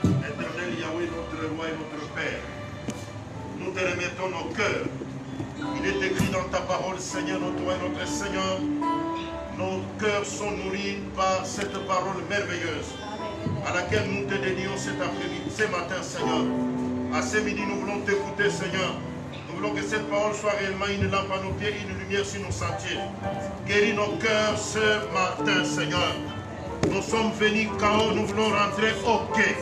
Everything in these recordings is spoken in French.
Éternel Yahweh, notre roi et notre Père, nous te remettons nos cœurs. Il est écrit dans ta parole, Seigneur, notre roi et notre Seigneur, nos cœurs sont nourris par cette parole merveilleuse à laquelle nous te dédions cet après-midi, ce matin, Seigneur. À ce midi, nous voulons t'écouter, Seigneur. Nous voulons que cette parole soit réellement une lampe à nos pieds et une lumière sur nos sentiers. Guéris nos cœurs ce matin, Seigneur. Nous sommes venus KO, nous voulons rentrer au quai.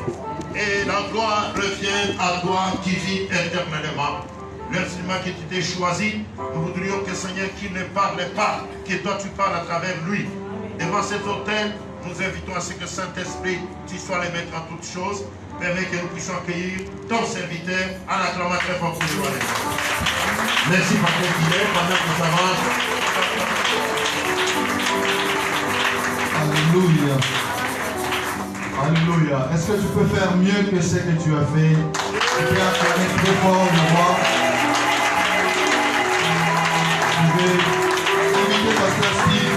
Et la gloire revient à toi qui vis éternellement. L'instrument que tu t'es choisi, nous voudrions que Seigneur, qu'il ne parle pas, que toi tu parles à travers lui. Devant cet autel, nous invitons à ce que Saint-Esprit, tu sois le maître en toutes choses. Permets que nous puissions accueillir ton serviteur en acclamant très fort pour lui. Merci Pasteur Guillet, pendant que ça va. Alléluia. Alléluia. Est-ce que tu peux faire mieux que ce que tu as fait? Tu peux acclamer très fort le roi. Je vais inviter Pasteur Steve.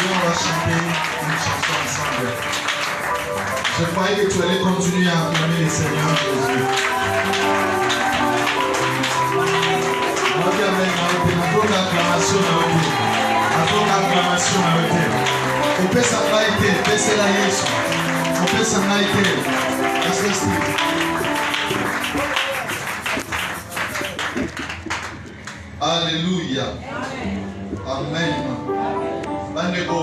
Et on va chanter une chanson ensemble. Je croyais que tu allais continuer à acclamer le Seigneur Jésus. On peut s'arrêter, on peut s'arrêter. On peut s'arrêter. Alléluia. Amen. Bandeko.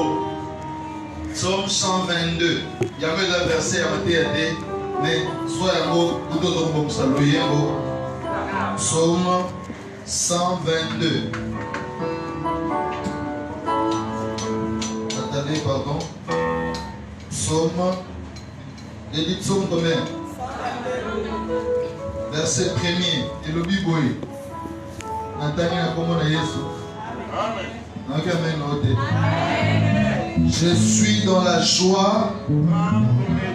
Psaume 122. Il y avait le verset à Matthieu, mais soit un mot, ou d'autres mots, Psaume 122. Attendez, pardon. Psaume. J'ai dit psaume combien? Verset 1er. Et le Bible. Attendez, comment on a Jésus. Amen. Je suis dans la joie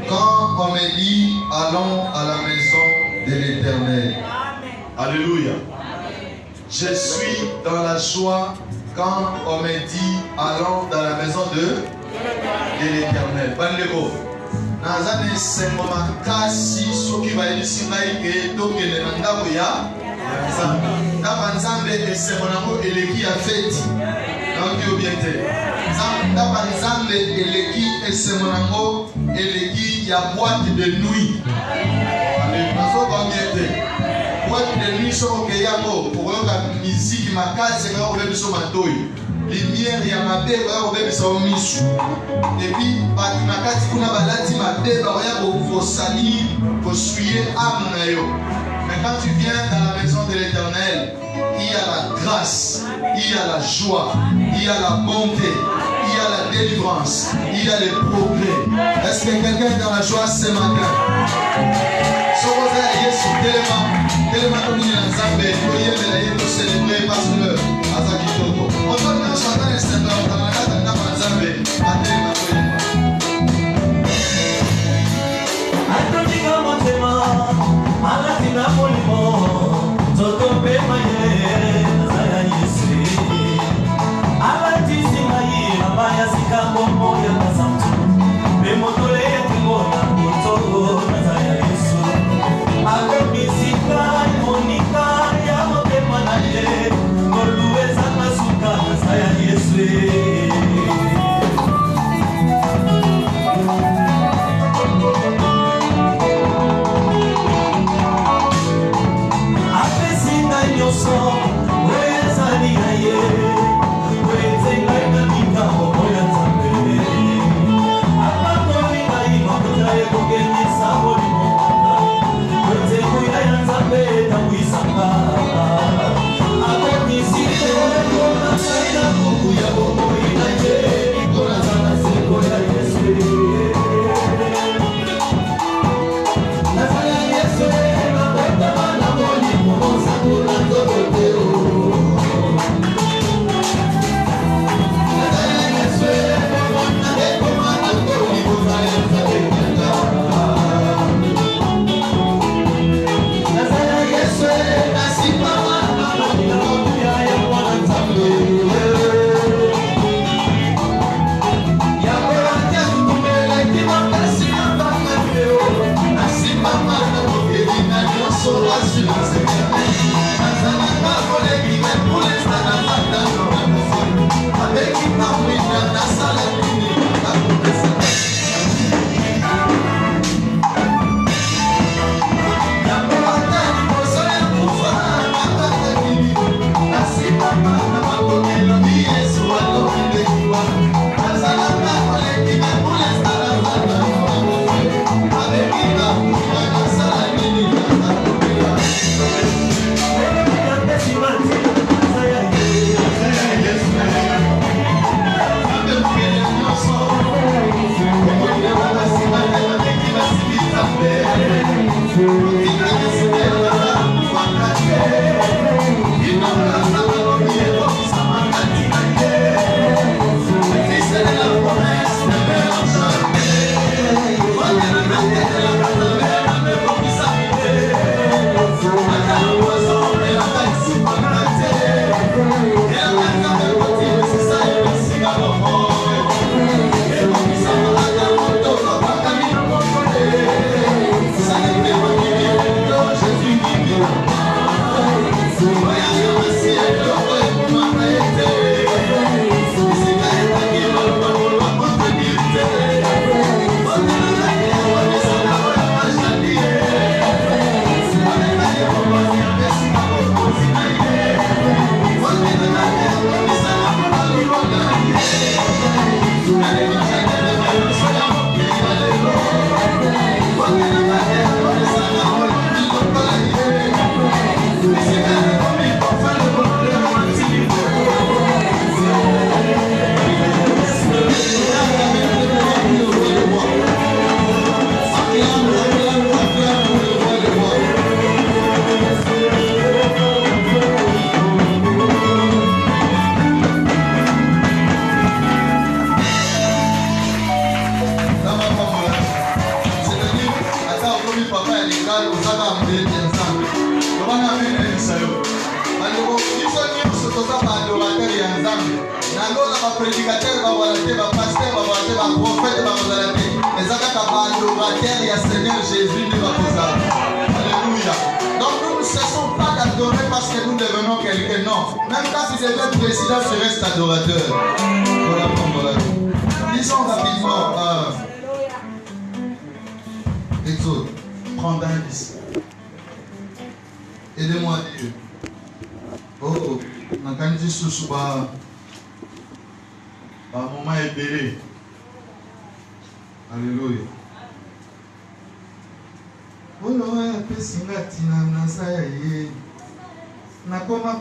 quand on me dit allons à la maison de l'Éternel. Alléluia. Je suis dans la joie quand on me dit allons dans la maison de l'Éternel. Bandeko. Nazane sengo makasi soki bayebisi ngai ke tokende na ndako ya Nzambe. Ndako Nzambe esengo nango eleki ya feti. Naoki bien te. Ndako Nzambe eleki esengo nango eleki ya boîte de nuit. Nazoka bien te. Boîte de nuit soko ke yango okoyoka musique makasi nga obebisa matoi. Lumière ya mabe oya obebisa omisu. Et puis bati makati kuna balati mabe oya kosalir kosuyer âme na yo. Mais quand tu viens dans la maison de l'Éternel, il y a la grâce, il y a la joie, il y a la bonté, il y a la délivrance, il y a le progrès. Est-ce que quelqu'un est dans la joie ce matin? Tellement comme il y a un Zambé, il y a célébrer parce que Azaki Toto. On donne un chantant et c'est dans la Zambé.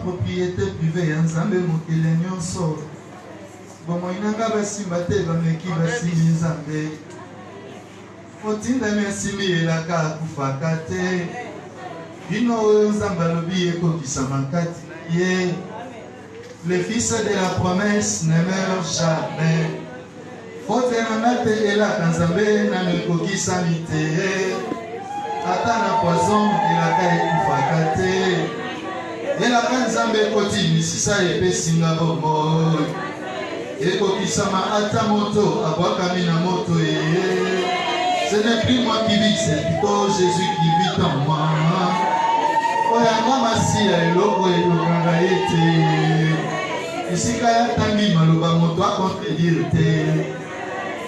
Propriété privée, Nzambe mokili nyonso. Bomo inanga basimba te bameki basimi Nzambe. Otinda mesimi elaka kufaka te. Bino oyo Nzambe alobi ekokisa makati na ye. Le fils de la promesse ne meurt jamais. Fote nanga te elaka Nzambe na ekokisami te. Ata na poison elaka ekufaka te. Et la Nzambe koti misisa epesinga bomo ekokisama ata moto abwakami na moto ye. Ce n'est plus moi qui vis, c'est plutôt Jésus qui vit en moi. Oyanga masi ya eloko elokanga ye te. Esika ya tangi maloba moto akontredire te.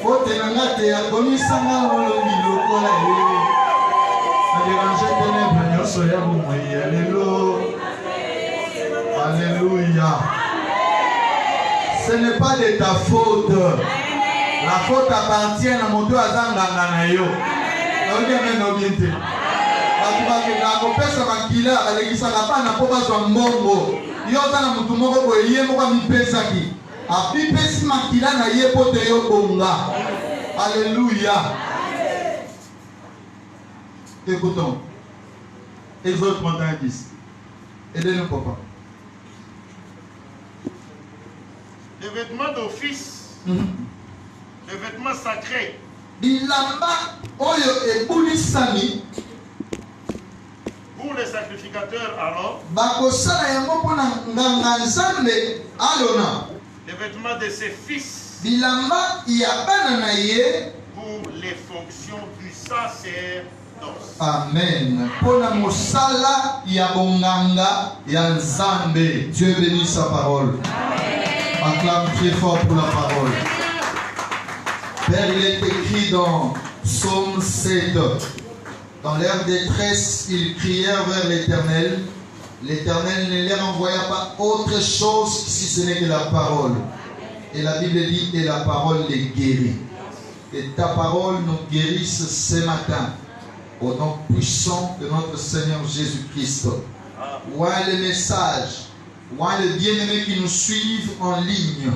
Fote nanga te akomisanga molobi lokola ye. Adéranger ténèbres nyonso ya bomoi ya lelo. Alléluia. Ce n'est pas de ta faute. La faute appartient à mon Dieu azanganga na yo. Oye meno biente. Batu na kopesa makila alekisa kapana po bazwa mbongo. Yo tana mutu moko boye ye moko mipesa ki. Api pesi makila na ye pote yo bonga. Alléluia. Écoutons. Exode 31:10. Aidez-nous, papa. Les vêtements d'office, les vêtements sacrés. Bilamba oyo ebulisami pour les sacrificateurs Aaron. Bakosala yango pona nganga Nzambe Alona. Les vêtements de ses fils. Bilamba ya bana na ye pour les fonctions du sacerdoce. Amen. Pona mosala ya bonganga ya Nzambe. Dieu bénisse sa parole. Acclame très fort pour la parole. Père, il est écrit dans Psaume 7. Dans leur détresse, ils crièrent vers l'Éternel. L'Éternel ne leur envoya pas autre chose si ce n'est que la parole. Et la Bible dit que la parole les guérit. Que ta parole nous guérisse ce matin. Au nom puissant de notre Seigneur Jésus-Christ. Vois le message. Vois les bien-aimés qui nous suivent en ligne,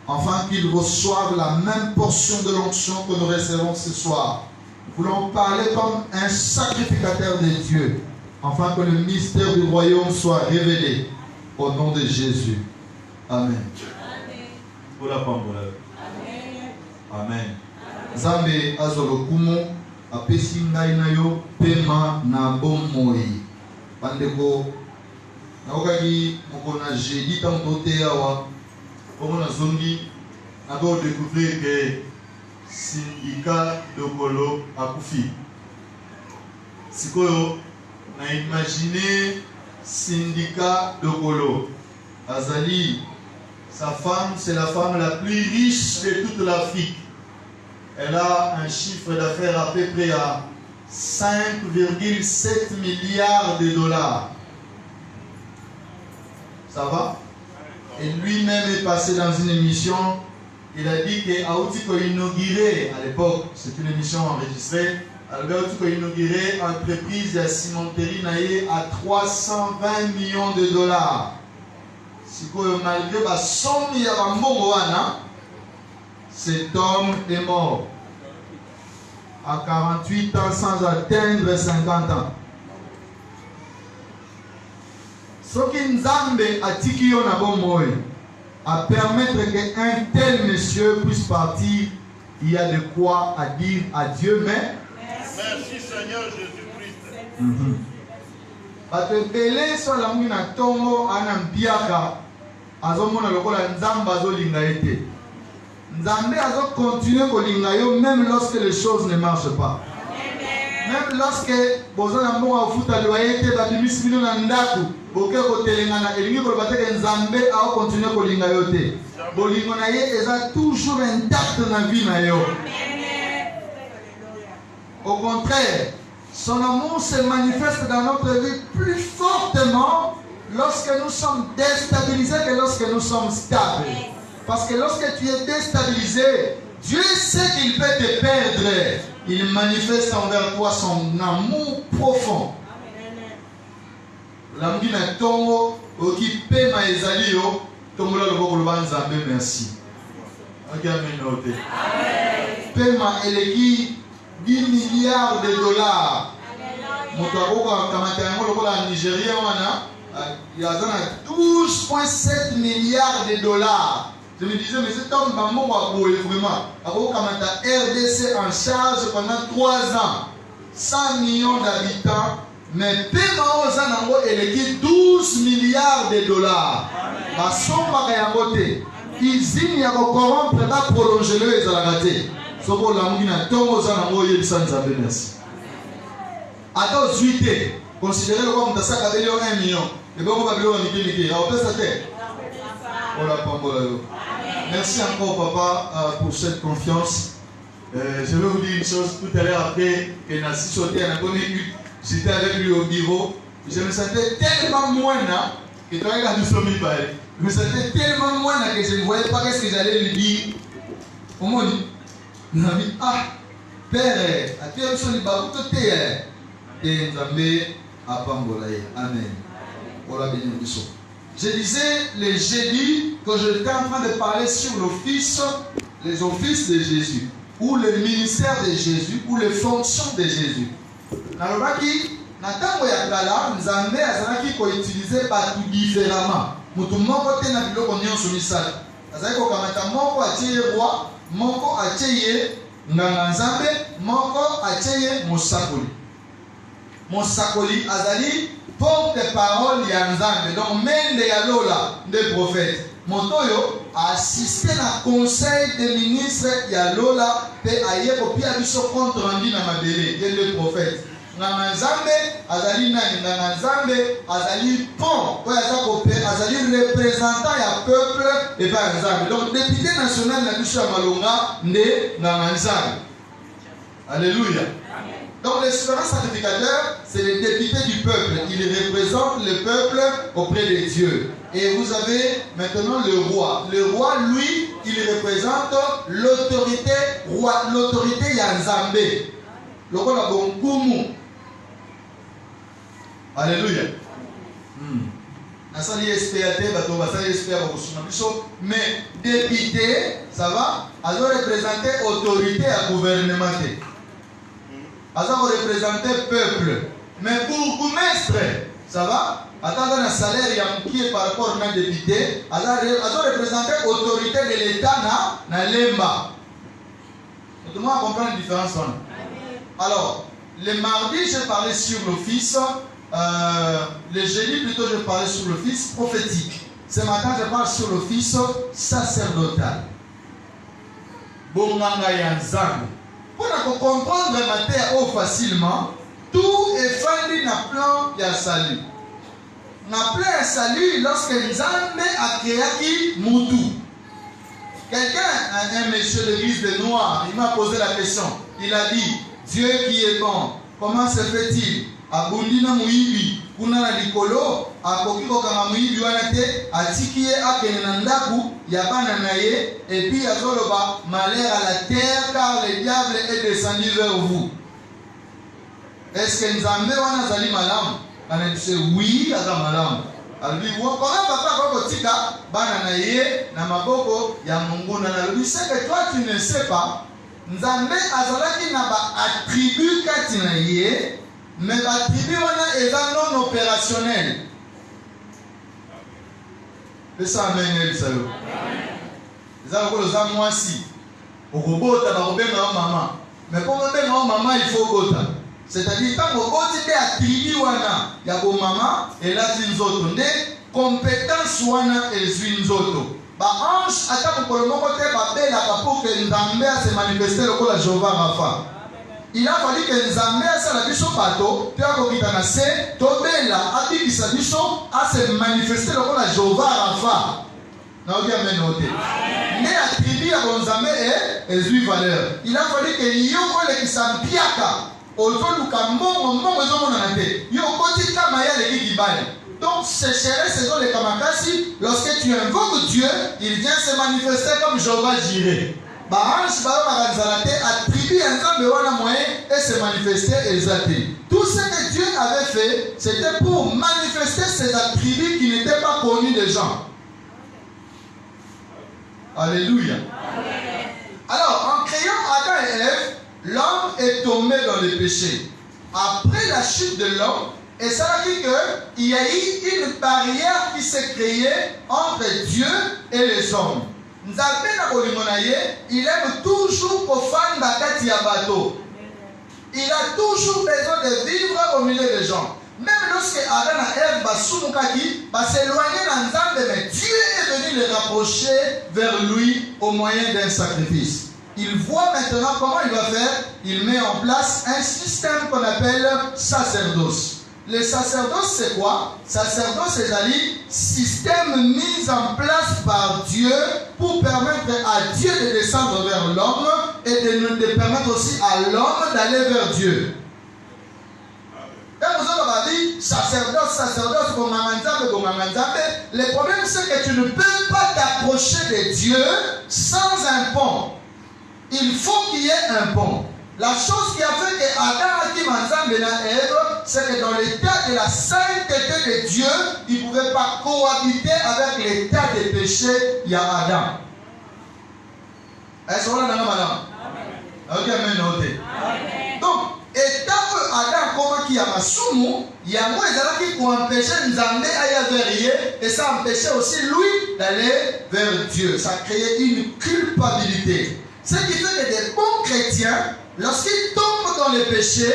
afin qu'ils reçoivent la même portion de l'onction que nous recevons ce soir. Nous voulons parler comme un sacrificateur de Dieu, afin que le mystère du royaume soit révélé au nom de Jésus. Amen. Amen. Nzambe azolokumu apesi ngai na yo pema na bomoi. Bandeko nakokaki mokona jeudi tanto te awa omo na zongi nako découvrir que syndicat Dokolo akufi. Sikoyo na imaginer syndicat Dokolo Azali. Sa femme, c'est la femme la plus riche de toute l'Afrique. Elle a un chiffre d'affaires à peu près à 5,7 milliards de dollars. Ça va? Et lui-même est passé dans une émission. Il a dit qu'Aoutiko inauguré, à l'époque, c'est une émission enregistrée, Aoutiko inauguré entreprise de cimenterie naïe à 320 millions de dollars. Malgré la somme ya bambongo wana, cet homme est mort à 48 ans sans atteindre 50 ans. Ce qui Nzambe atiki yo na bomoi à permettre qu'un tel monsieur puisse partir, il y a de quoi à dire à Dieu, mais merci Seigneur Jésus-Christ. Bato belé so la mungi na tongo anambiaka azomona lokola Nzambe azolinga ete. Nzambe azo continuer kolinga yo même lorsque les choses ne marchent pas. Même lorsque bozana mbongo afuta loyer te babimisi bino na ndaku boke kotelenga na elingi koloba te ke Nzambe ao continuer kolinga yo te. Bolingo na ye eza toujours intact na vie na yo. Au contraire, son amour se manifeste dans notre vie plus fortement lorsque nous sommes déstabilisés que lorsque nous sommes stables. Parce que lorsque tu es déstabilisé, Dieu sait qu'il peut te perdre. Il manifeste envers toi son amour profond. L'amdina tongo okipe ma ezali yo tongola loboko loba Nzambe merci. Ok amen. Pema eleki 10 milliards de dollars. Moto akoka kamata yango lokola Nigeria wana il y a 12,7 milliards de dollars. Je me disais, mais cet homme va mourir vraiment. Akokamata RDC en charge pendant 3 ans. 100 millions d'habitants. Mais paiement aux anango eleki 12 milliards de dollars. Ma somba kayangote. Izini ya corrompre va prolonger le ezalagate. Soko la mungina tongo zanango yebisa Nzambe merci. Attends, zuité. Considérez le comme Tassaka de 1 million. Et bon, on va le niki. On peut s'attendre. On l'a pas bon. Merci encore, papa, pour cette confiance. Je vais vous dire une chose. Tout à l'heure, après que Nassi sauté à la j'étais avec lui au bureau. Je me sentais tellement moine que toi, il a du sommeil. Je me sentais tellement moine que je ne voyais pas ce que j'allais lui dire. Au moins, il a dit, ah, père, à toi, il y a tout et Nzambe à Pambolaye. Amen. Voilà, bénédiction. Je disais le jeudi que j'étais en train de parler sur les offices de Jésus, ou le ministère de Jésus, ou les fonctions de Jésus. Nalobaki, natango ya kala, Nzambe azalaki ko utiliser batu différemment. Mutu moko te na biloko nyonso misala. Azalaki ko kamata moko atie roi, moko atie nganga Nzambe, moko atie mosakoli. Mosakoli azali porte-parole ya Nzambe, donc mende ya lola des prophètes. Motoyo a assisté na conseil des ministres ya lola pe aye ko pia biso compte rendu na mabele des prophètes. Nganga Nzambe azali nani? Nganga Nzambe azali pont oyo aza kope azali représentant ya peuple et pas Nzambe. Donc député national na biso ya malonga nde nganga Nzambe. Alléluia. Donc le souverain sacrificateur, c'est le député du peuple. Il représente le peuple auprès de Dieu. Et vous avez maintenant le roi. Le roi, lui, il représente l'autorité roi, l'autorité Yanzambe. Le roi la Bonkumu. Alléluia. Mais député, ça va, alors représenter autorité à gouvernement. Aza représenter peuple. Mais bourgmestre, ça va? Attends, un salaire qui est par rapport à un député, Aza représenter l'autorité de l'État na lemba. Tout le monde comprend la différence. Alors, le mardi, j'ai parlé sur l'office. Le jeudi, plutôt, je parlais sur l'office prophétique. Ce matin, je parle sur l'office sacerdotal. Bonganga yanzang. Pour comprendre la terre facilement, tout est fondé dans le plan de salut. Dans le plan de salut, lorsque Nzambe a créé Moutou. Quelqu'un, un monsieur de l'église de Noir, il m'a posé la question. Il a dit, Dieu qui est bon, comment se fait-il? Abundina muibi, kuna na likolo, akoki kokanga muibi wana te, atiki ye akene na ndaku, yabana na ye, et puis azoloba malheur à la terre car le diable est descendu vers vous. Est-ce que Nzambe wana zali malam? On dit oui, aza malam. Alors lui, comment papa kokotika bana na ye na maboko ya munguna na lui, c'est que toi tu ne sais pas. Nzambe azalaki na ba attribut kati na ye. Mais la tribu est non opérationnel. C'est ça, amen. Les gens moi si. Au robot, tu as maman. Mais pour me maman, il faut gota. C'est-à-dire, quand au robot, tu es à tribu, il y a bon maman, et là, tu es auto. Des compétences, et une auto. Bah, ange, attends, pour le moment, tu es pas belle pour que Nzambe se manifeste le la Jéhovah Rapha. Il a fallu que Nzambe asa la biso bato, puis akokita na se, tobela abikisa biso a se manifester le la Jéhovah Rapha. Na oki amen ote. Mais la tribu ya Nzambe est valeur. Il a fallu que yoko le kisampiaka, ozo mbongo ezomona na te. Yoko tika maya le kibali. Donc sécheresse c'est dans les kamakasi, lorsque tu invoques Dieu, il vient se manifester comme Jéhovah Jireh. Attribue un wana moyen et se manifester exalté. Tout ce que Dieu avait fait, c'était pour manifester ces attributs qui n'étaient pas connus des gens. Alléluia. Amen. Alors, en créant Adam et Ève, l'homme est tombé dans le péché. Après la chute de l'homme, et ça veut dire qu'il y a eu une barrière qui s'est créée entre Dieu et les hommes. Nzambe na bolingo na ye, il aime toujours profane bakati ya bato. Il a toujours besoin de vivre au milieu des gens. Même lorsque Adam et Ève basumukaki, s'éloigner de Nzambe, mais Dieu est venu les rapprocher vers lui au moyen d'un sacrifice. Il voit maintenant comment il va faire. Il met en place un système qu'on appelle sacerdoce. Le sacerdoce, c'est quoi? Sacerdoce, c'est un système mis en place par Dieu pour permettre à Dieu de descendre vers l'homme et de permettre aussi à l'homme d'aller vers Dieu. Quand vous avez dit sacerdoce, le problème c'est que tu ne peux pas t'approcher de Dieu sans un pont. Il faut qu'il y ait un pont. La chose qui a fait que Adam et Ève, c'est que dans l'état de la sainteté de Dieu, il ne pouvait pas cohabiter avec l'état de péché, il y a Adam. Est-ce que vous avez madame? Amen. Donc, état que Adam comment qui a masumu, il y a moins qui pour empêcher Nzambe à y vers et ça empêchait aussi lui d'aller vers Dieu. Ça créait une culpabilité. Ce qui fait que des bons chrétiens, lorsqu'ils tombent dans le péché,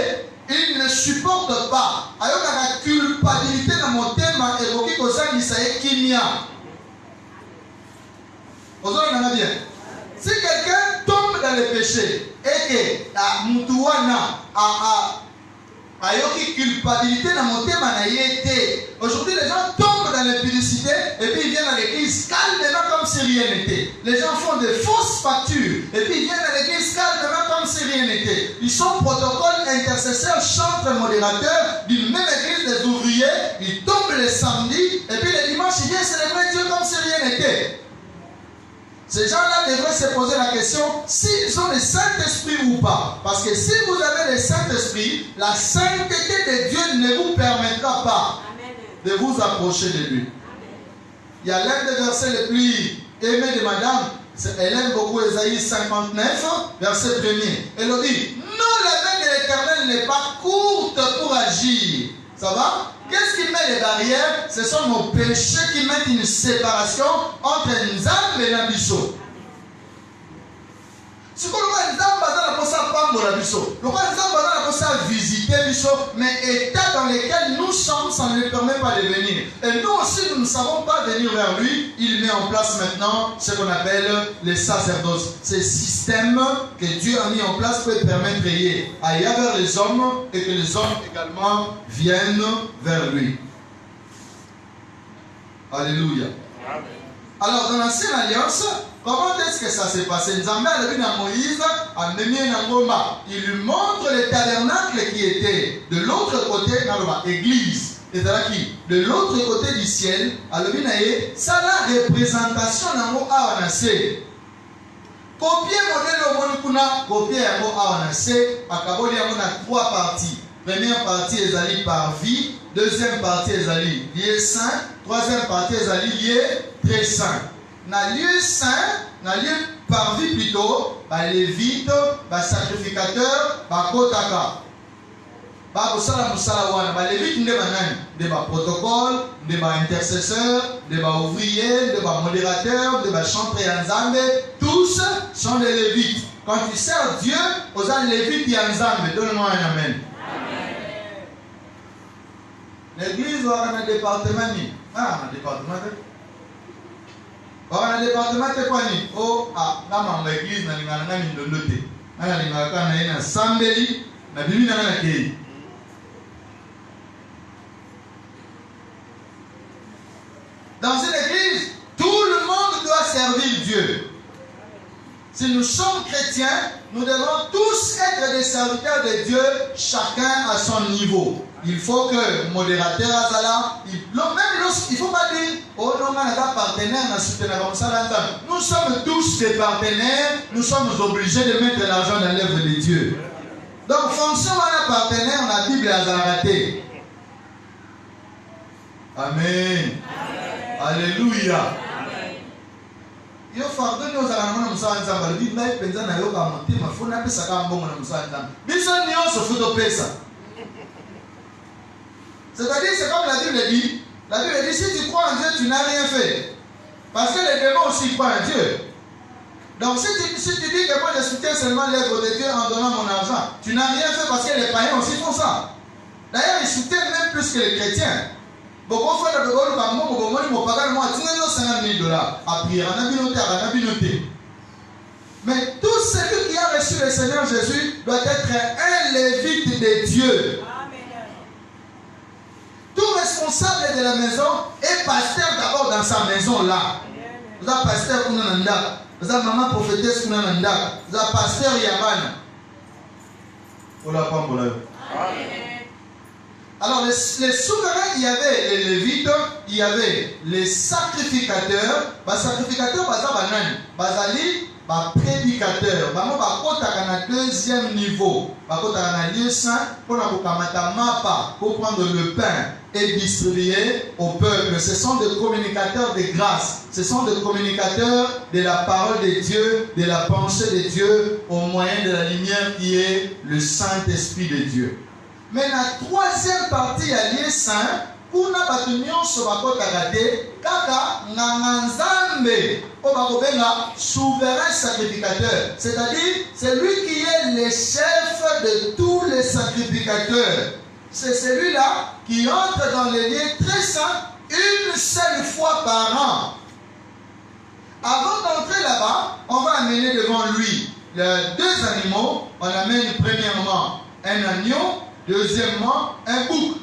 ils ne supportent pas. Alors la culpabilité dans mon thème évoqué comme ça, il s'agit kimia. Vous entendez bien? Si quelqu'un tombe dans le péché et que la Moutouana a une culpabilité dans mon thème, aujourd'hui les gens tombent dans l'impudicité et puis ils viennent à l'église calmement comme si rien n'était. Les gens font des fausses factures et puis ils viennent à l'église calmement comme si rien n'était. Ils sont protocoles, intercesseurs, chantres, modérateurs d'une même église des ouvriers. Ils tombent les samedis et puis les dimanches ils viennent célébrer Dieu comme si rien n'était. Ces gens-là devraient se poser la question s'ils ont le Saint-Esprit ou pas. Parce que si vous avez le Saint-Esprit, la sainteté de Dieu ne vous permettra pas de vous approcher de lui. Il y a l'un des versets les plus aimés de Madame. Elle aime beaucoup Ésaïe 59, verset 1er. Elle dit, non, la main de l'Éternel ne courte pour agir. Ça va? Qu'est-ce qui met les barrières? Ce sont nos péchés qui mettent une séparation entre Nzambe et Nabiso. Si vous voulez, Nzambe va ça pambola biso. Le roi Nzambe va ça visiter biso, mais état dans lequel nous sommes, ça ne lui permet pas de venir. Et nous aussi, nous ne savons pas venir vers lui. Il met en place maintenant ce qu'on appelle les sacerdoces. Ces systèmes que Dieu a mis en place pour permettre d'aller vers les hommes et que les hommes également viennent vers lui. Alléluia. Amen. Alors, dans l'ancienne alliance, comment est-ce que ça s'est passé? Nzambe a vu dans Moïse, il lui montre le tabernacle qui était de l'autre côté, dans l'église. Et de l'autre côté du ciel, ça la représentation dans le Awanase. Copier le modèle au copier le Awanase, à Kaboli, on a trois parties. Première partie est alliée par vie, deuxième partie est alliée lié saint, troisième partie est alliée lié très saint. Dans le lieu saint, dans le lieu par vie plutôt, les lévites, les sacrificateurs, les kotaka. Les lévites, des protocoles, des intercesseurs, des ouvriers, des modérateurs, des chanteurs Nzambe, tous sont des lévites. Quand tu sers Dieu, aux lévites et Nzambe, donne-moi un amen. L'église va avoir un département. Un département. Un département de quoi? Oh, dans l'église, dans une église, tout le monde doit servir Dieu. Si nous sommes chrétiens, nous devons tous être des serviteurs de Dieu, chacun à son niveau. Il faut que le modérateur Azala, il ne faut pas dire, oh non, on a un partenaire, nous sommes tous des partenaires, nous sommes obligés de mettre l'argent dans l'œuvre de Dieu. Donc, fonction d'un partenaire, on a la Bible à Zaraté. Amen. Alléluia. Yo fardo ni ozala na musala nzamba le bible penza na yo ka motema fona pesa ka mbongo na musala nzamba biso nyonso futo pesa. C'est-à-dire, c'est comme la Bible dit. La Bible dit, si tu crois en Dieu, tu n'as rien fait. Parce que les démons aussi croient en Dieu. Donc si tu dis que moi je soutiens seulement l'œuvre de Dieu en donnant mon argent, tu n'as rien fait parce que les païens aussi font ça. D'ailleurs, ils soutiennent même plus que les chrétiens. Beaucoup font le bol comme moi, mon pagano, moi, tu n'as $50 000 à prier, on a bien. Mais tout celui qui a reçu le Seigneur Jésus doit être un lévite de Dieu. Tout responsable de la maison est pasteur d'abord dans sa maison là. Vous avez pasteur Kunananda, vous avez maman prophétesse Kunananda, vous avez pasteur Yamana. Alors les souverains, il y avait les lévites, il y avait les sacrificateurs. Les sacrificateurs, bazali, prédicateur. Bazali, deuxième niveau. Bazali, lieu saint, pour prendre le pain et distribuer au peuple. Ce sont des communicateurs de grâce. Ce sont des communicateurs de la parole de Dieu, de la pensée de Dieu, au moyen de la lumière qui est le Saint-Esprit de Dieu. Mais la troisième partie à lieu saint, pour n'a pas tenu sur la kaka nanganzambe, souverain sacrificateur. C'est-à-dire, c'est lui qui est le chef de tous les sacrificateurs. C'est celui-là qui entre dans les lieux très saints une seule fois par an. Avant d'entrer là-bas, on va amener devant lui les deux animaux. On amène premièrement un agneau, deuxièmement un bouc.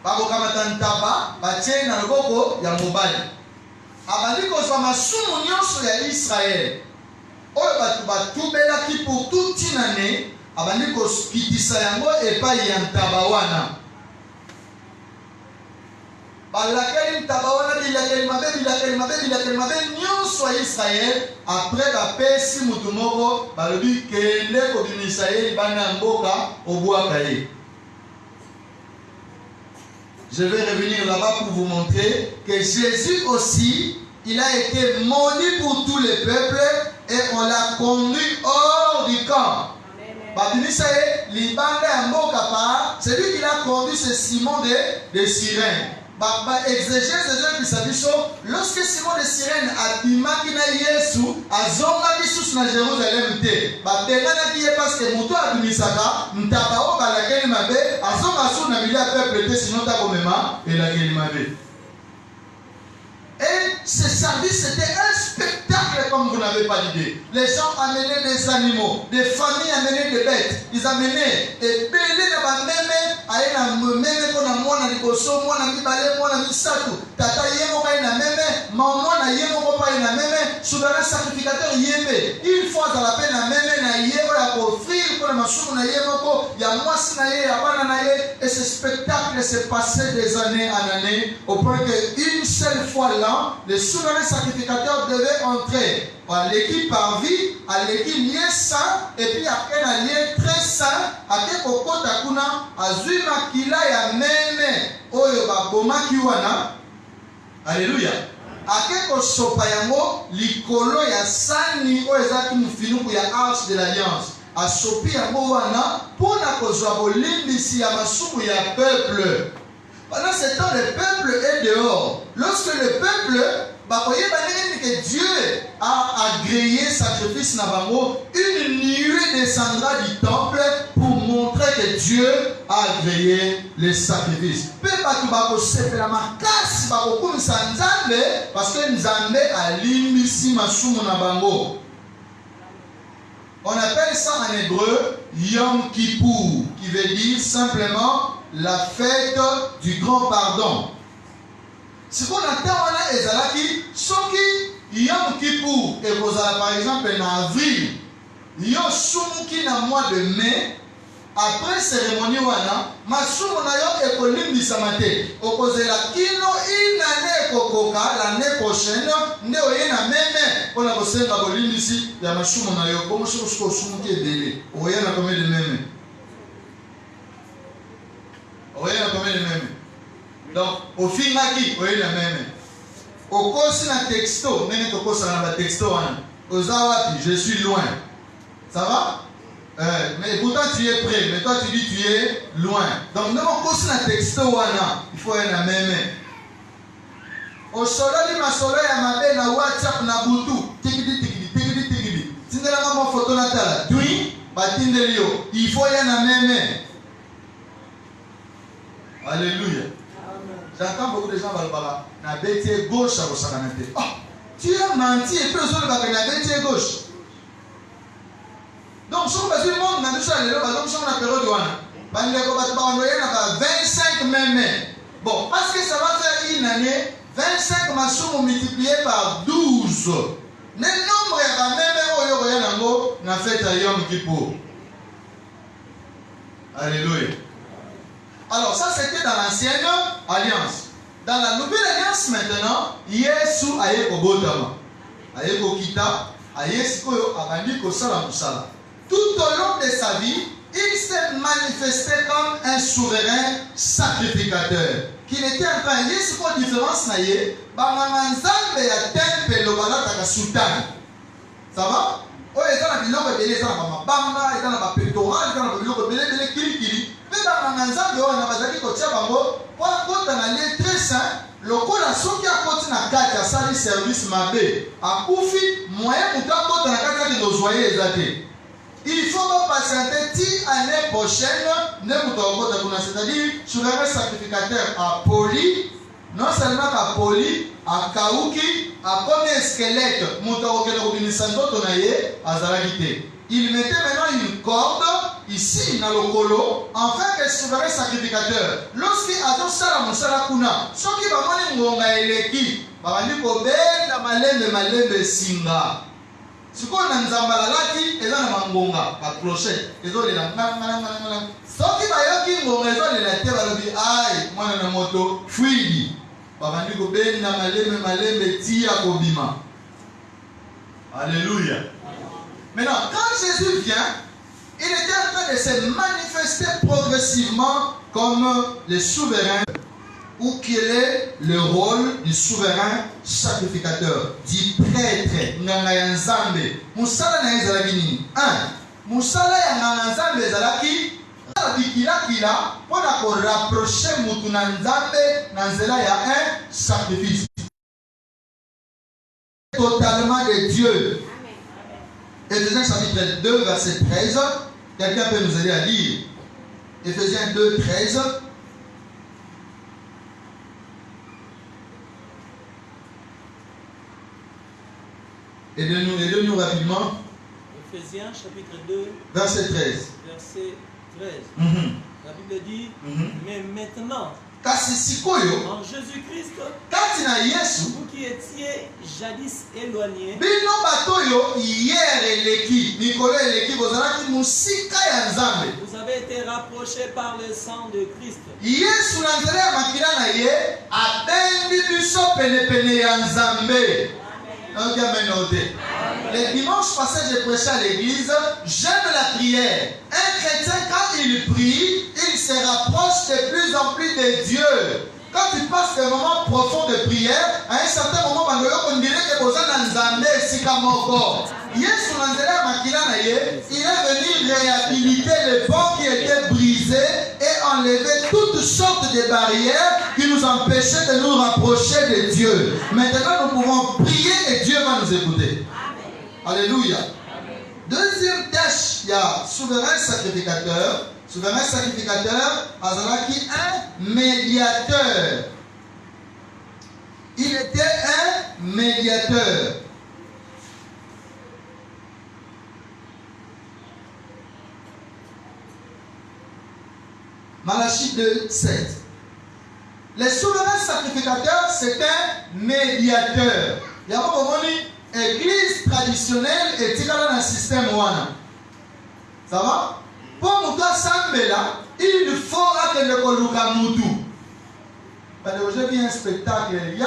Babokamata ntaba, batie na loboko ya mobali. Abandi kozwa masumu nyonso ya Israël. Oyo batu batubelaki pour toute une année. Abandi kokitisa yango epai ya ntaba wana. Balakeli ntaba wana bilakeli mabe nyonso ya Israël. Après bapesi mutu moko balobi kende kobimisa ye bana mboka obwaka ye. Je vais revenir là-bas pour vous montrer que Jésus aussi, il a été maudit pour tous les peuples et on l'a conduit hors du camp. C'est lui qui l'a conduit, c'est Simon de Cyrène. Lorsque Simon de Cyrène a bimaki na Yesu, azongaki susu na Jérusalem te. Babengana ki parce que muto abimisaka, ntaba o balakeli mabe, azonga su na milieu peuple te sinon ta komema elakeli mabe. Et ce service c'était un spectacle comme vous n'avez pas d'idée. Les gens amenaient des animaux, des familles amenaient des bêtes. Ils amenaient des bébés dans la même aïna même qu'on a moins de bosso, moins de balai, moins de satou. Tata yemo na même, maman na yemo pas na même. Souverain sacrificateur yéme. Une fois dans la peine na même na yemo ya offrir pour la machou na yemo ko ya mwasi na ye abana na ye. Et ce spectacle s'est passé des années en années au point que une seule fois là le souverain sacrificateur devait entrer à l'équipe par vie, à l'équipe lié saint, et puis après un lien très saint, à quelque côté à kuna, à Zuma Kila ya meme, oyo baboma kiwana, alléluia. À quelque sopayango, likolo ya sani, oyo ezaki mufinuku ya arche de l'alliance, à sopi yango wana, pour na kozwa bolimbisi ya masumu ya peuple. Pendant ce temps, le peuple est dehors. Lorsque le peuple, que Dieu a agréé sacrifice Nabango, une nuée descendra du temple pour montrer que Dieu a agréé les sacrifices. Parce que Nzambe a limisi masumu Nabango. On appelle ça en hébreu Yom Kippour, qui veut dire simplement la fête du grand pardon. Ce qu'on attend là, ezalaki, soki Yom Kippour et kozala par exemple en avril, yo sumuki na mois de mai, après cérémonie wana, masumu na yo ekolimbisa mate. Okozela kino une année kokoka l'année prochaine, nde oye na meme, pona kosenga kolimbisi ya masumu na yo, komo soko sumuki ebele. Oye na combien de meme? Oye na combien de meme? Donc, au finaki, oye na meme. Au kosi na texto, nene tokosa na ba texto wana. Ozawapi, je suis loin. Ça va? Mais pourtant tu es prêt, mais toi tu dis tu es loin. Donc, nous avons un texto wana, il faut être même. Au soleil, ma soleil à ma belle, na WhatsApp, na boutou, tigidi. Si tu as mon photo natale, oui, batindelio, il faut être même. Alléluia. J'entends beaucoup de gens balbala, na bête gauche à Rosakanate. Oh, tu as menti et puis aux autres, na bête gauche. Donc, si on va dire, on a déjà les donc si on a période, on a 25 même. Bon, parce que ça va faire une année, 25 maçons multipliés par 12. Le nombre est même, on a fait à Yom Kippour. Alléluia. Alors, ça c'était dans l'ancienne alliance. Dans la nouvelle alliance maintenant, Yesu aye kobotama. Aye kokita, aye sikoyo abandi kosala musala. Tout au long de sa vie, il s'est manifesté comme un souverain sacrificateur. Qu'il était en train de dire ce qu'on différence naïe, Bamanzambe ya temple lo balata sultan. Ça va? Oh, ils ont la biloko belé, ils ont la bamba, ils ont la pectoral, ils ont la biloko belé, kili. Mais Bamanzambe on a bazaki kotia bango, pour kota na lieu très saint, lokola soki akoti na kati ya sali service mabe, akufi moyen muta kota na kati ya dozwaye ezate. Il faut patienter si l'année prochaine, c'est-à-dire souverain sacrificateur à Poli, non seulement à Poli, à Kauki, à combien de squelettes, il mettait maintenant une corde ici dans le colo, afin que le souverain sacrificateur, lorsqu'il a tout ça dans mon salakuna, ce qui va m'en ngonga eleki, va dire que ben malembe singa. Ce qu'on a nzambalalaki, ils ont la mangonga, pas clochette, ils ont les ngangangangangang. Ce qui va yoki ngonga, ils ont les lettres, ils ont dit aïe, moi na moto, fouille. Papa dit que ben na malembe tia kobima. Alléluia. Maintenant, quand Jésus vient, il était en train de se manifester progressivement comme le souverain. Où quel est le rôle du souverain sacrificateur, du prêtre, Nganga Nzambe. Musala na ezalaki nini? 1. musala ya nzambe ezalaki bikila mpona korapproche mutu na nzambe na nzela ya un sacrifice totalement de Dieu. Éphésiens chapitre 2 verset 13. Quelqu'un peut nous aider à lire Éphésiens 2 13. Aidez-nous rapidement. Éphésiens chapitre 2 verset 13. Verset 13. La Bible dit, mais maintenant, en Jésus-Christ, vous qui étiez jadis éloignés, vous avez été rapprochés par le sang de Christ. Les dimanches passés, j'ai prêché à l'église. J'aime la prière. Un chrétien, quand il prie, il se rapproche de plus en plus de Dieu. Quand tu passes des moments profonds de prière, à un certain moment, on dirait que vous êtes dans Nzambe Sikamoko. Il est venu réhabiliter les ponts qui étaient brisés et enlever toutes sortes de barrières qui nous empêchaient de nous rapprocher de Dieu. Maintenant, nous pouvons prier et Dieu va nous écouter. Alléluia. Deuxième tâche, il y a souverain sacrificateur. Souverain sacrificateur, Azalaki, un médiateur. Il était un médiateur. Malachie 2, 7. Les souverains sacrificateurs, c'est un médiateur. Il y a une église traditionnelle et dans un système wana. Ça va? Pour nous Sambela, il faut que nous koluka mutu. Parce que j'ai vu un spectacle, il y a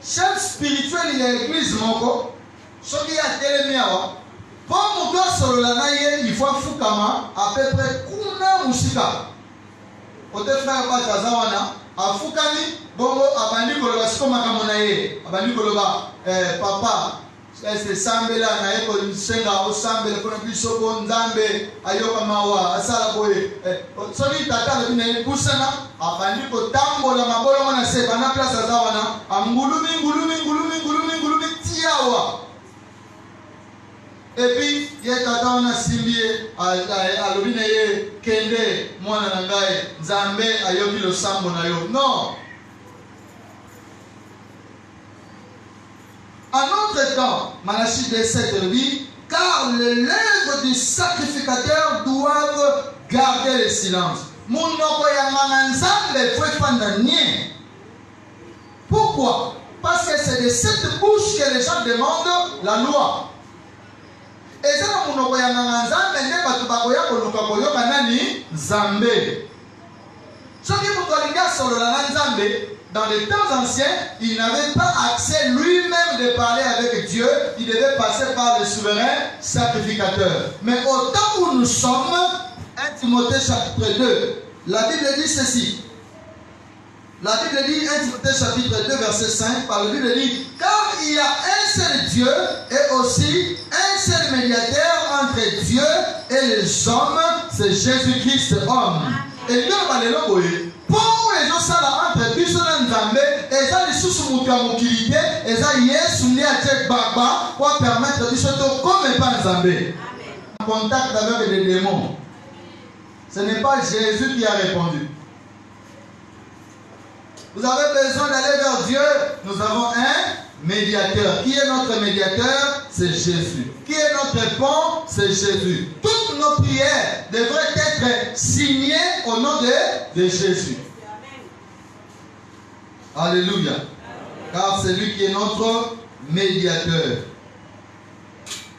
chef spirituel, il y a l'église moko. Ce qui a télémiawa. Pour nous sololanaye, il faut fukama à peu près kuna musika. Ote frère Batazawana, a fukani, bongo abandi koloba sikoma kamonaye, abandi koloba papa. C'est Sambela na yeko senga o Sambela kuna biso ko Nzambe ayoka mawa asala boye soli tata le bine kusana abandi ko tambola mabolo mona se bana place azawana ngulumi tiawa et puis ye tata ona simbie alobine ye kende mwana na ngai Nzambe ayoki lo sambo na yo non. En notre temps, Malachie 2:7 dit, car les lèvres du sacrificateur doivent garder le silence. Pourquoi? Parce que c'est de cette bouche que les gens demandent la loi. Et ça, dans les temps anciens, il n'avait pas accès lui-même de parler avec Dieu. Il devait passer par le souverain sacrificateur. Mais au temps où nous sommes, 1 Timothée chapitre 2, la Bible dit ceci. La Bible dit, 1 Timothée chapitre 2, verset 5, par la Bible dit, car il y a un seul Dieu et aussi un seul médiateur entre Dieu et les hommes, c'est Jésus-Christ homme. Et Dieu va le loboyer. Pour les gens, ça entre Dieu et Nzambe, et ça les sous-sous moukilité, et ça Yesu né à Tchèque Baba, pour permettre de se comme pas Nzambe. En contact avec les démons. Ce n'est pas Jésus qui a répondu. Vous avez besoin d'aller vers Dieu. Nous avons un médiateur. Qui est notre médiateur? C'est Jésus. Qui est notre pont? C'est Jésus. Toutes nos prières devraient être signées au nom de Jésus. Alléluia. Car c'est lui qui est notre médiateur.